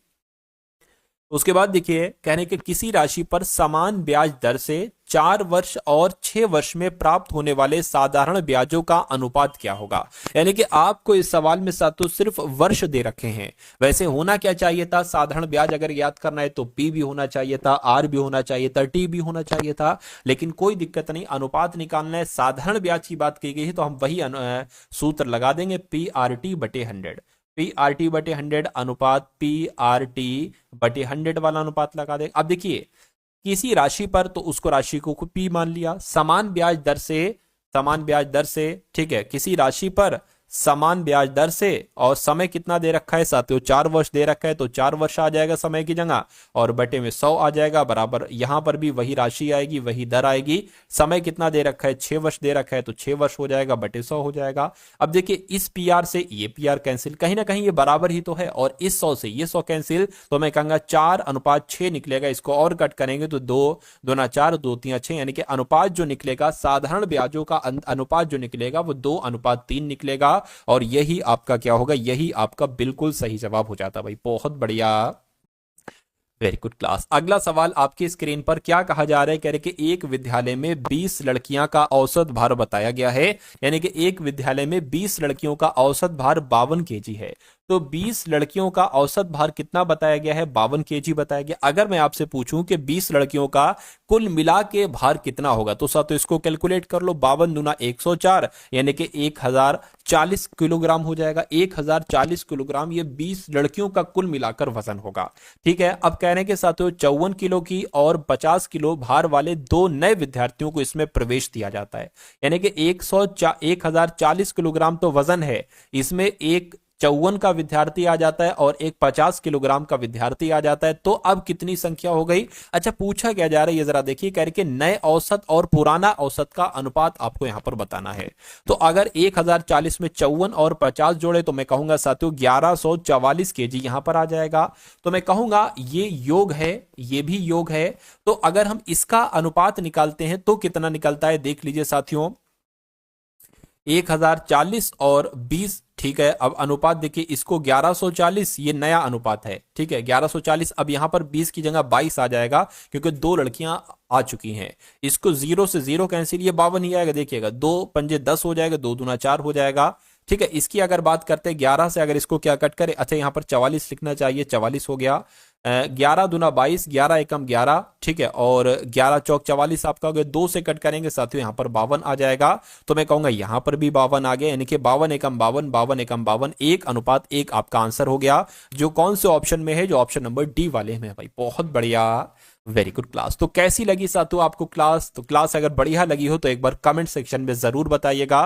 Speaker 1: उसके बाद देखिए कहने के किसी राशि पर समान ब्याज दर से 4 वर्ष और 6 वर्ष में प्राप्त होने वाले साधारण ब्याजों का अनुपात क्या होगा। यानी कि आपको इस सवाल में साथियों सिर्फ वर्ष दे रखे हैं। वैसे होना क्या चाहिए था, साधारण ब्याज अगर याद करना है तो पी भी होना चाहिए था, आर भी होना चाहिए था, टी भी होना चाहिए था, लेकिन कोई दिक्कत नहीं, अनुपात निकालना है। साधारण ब्याज की बात की गई है तो हम वही सूत्र लगा देंगे, पी आर टी बटे 100, पी आर टी बटे 100 अनुपात पी आर टी बटे 100 वाला अनुपात लगा दे। अब देखिए किसी राशि पर, तो उसको राशि को पी मान लिया, समान ब्याज दर से, समान ब्याज दर से, ठीक है, किसी राशि पर समान ब्याज दर से, और समय कितना दे रखा है साथियों, 4 वर्ष दे रखा है, तो 4 वर्ष आ जाएगा समय की जगह, और बटे में 100 आ जाएगा, बराबर यहां पर भी वही राशि आएगी, वही दर आएगी। समय कितना दे रखा है, 6 वर्ष दे रखा है, तो 6 वर्ष हो जाएगा, बटे 100 हो जाएगा। अब देखिए इस पी आर से ये पी आर कैंसिल, कहीं ना कहीं ये बराबर ही तो है, और इस 100 से ये 100 कैंसिल, तो मैं कहूंगा 4:6 निकलेगा। इसको और कट करेंगे तो 2 दूना 4, 2 3 6, यानी कि अनुपात जो निकलेगा, साधारण ब्याजों का अनुपात जो निकलेगा वो 2:3 निकलेगा। और यही आपका क्या होगा, यही आपका बिल्कुल सही जवाब हो जाता भाई। बहुत बढ़िया, वेरी गुड क्लास। अगला सवाल आपकी स्क्रीन पर क्या कहा जा रहा है, कह रहे कि एक विद्यालय में 20 लड़कियां का औसत भार बताया गया है। यानी कि एक विद्यालय में 20 लड़कियों का औसत भार 52 केजी है। तो 20 लड़कियों का औसत भार कितना बताया गया है, 52 केजी बताया गया। अगर मैं आपसे पूछूं कि 20 लड़कियों का कुल मिला के भार कितना होगा, तो साथ इसको कैलकुलेट कर लो, 52 दूना 104, यानी कि 1040 किलोग्राम हो जाएगा। 1040 किलोग्राम ये 20 लड़कियों का कुल मिलाकर वजन होगा। ठीक है, अब कहने के साथ 54 किलो की और 50 किलो भार वाले 2 नए विद्यार्थियों को इसमें प्रवेश दिया जाता है। यानी कि 1040 किलोग्राम तो वजन है, इसमें एक 54 का विद्यार्थी आ जाता है और एक 50 किलोग्राम का विद्यार्थी आ जाता है। तो अब कितनी संख्या हो गई। अच्छा, पूछा क्या जा रहा है ये जरा देखिए, कह रहे कि नए औसत और पुराना औसत का अनुपात आपको यहां पर बताना है। तो अगर 1040 में 54 और 50 जोड़े तो मैं कहूंगा साथियों 1144 केजी यहां पर आ जाएगा। तो मैं कहूंगा ये योग है, ये भी योग है। तो अगर हम इसका अनुपात निकालते हैं तो कितना निकलता है, देख लीजिए साथियों, 1040 और 20। ठीक है, अब अनुपात देखिए, इसको 1140, ये नया अनुपात है। ठीक है, 1140, अब यहां पर 20 की जगह 22 आ जाएगा क्योंकि 2 लड़कियां आ चुकी हैं। इसको 0 से 0 कैंसिल, ये 52 ही आएगा। देखिएगा 2 पंजे 10 हो जाएगा, 2 दूना 4 हो जाएगा। ठीक है, इसकी अगर बात करते हैं 11 से, अगर इसको क्या कट करें, अच्छा यहां पर 44 लिखना चाहिए, 44 हो गया। 11 दूना 22, 11 एकम 11। ठीक है, और 11 चौक 44 आपका हो गया। 2 से कट करेंगे साथियों, यहां पर 52 आ जाएगा। तो मैं कहूंगा यहां पर भी 52 आ गया, यानी कि 52 एकम 52, 52 एकम 52, 1:1 आपका आंसर हो गया, जो कौन से ऑप्शन में है, जो ऑप्शन नंबर डी वाले में है भाई। बहुत बढ़िया, वेरी गुड क्लास। तो कैसी लगी साथियों आपको क्लास, तो क्लास अगर बढ़िया लगी हो तो एक बार कमेंट सेक्शन में जरूर बताइएगा।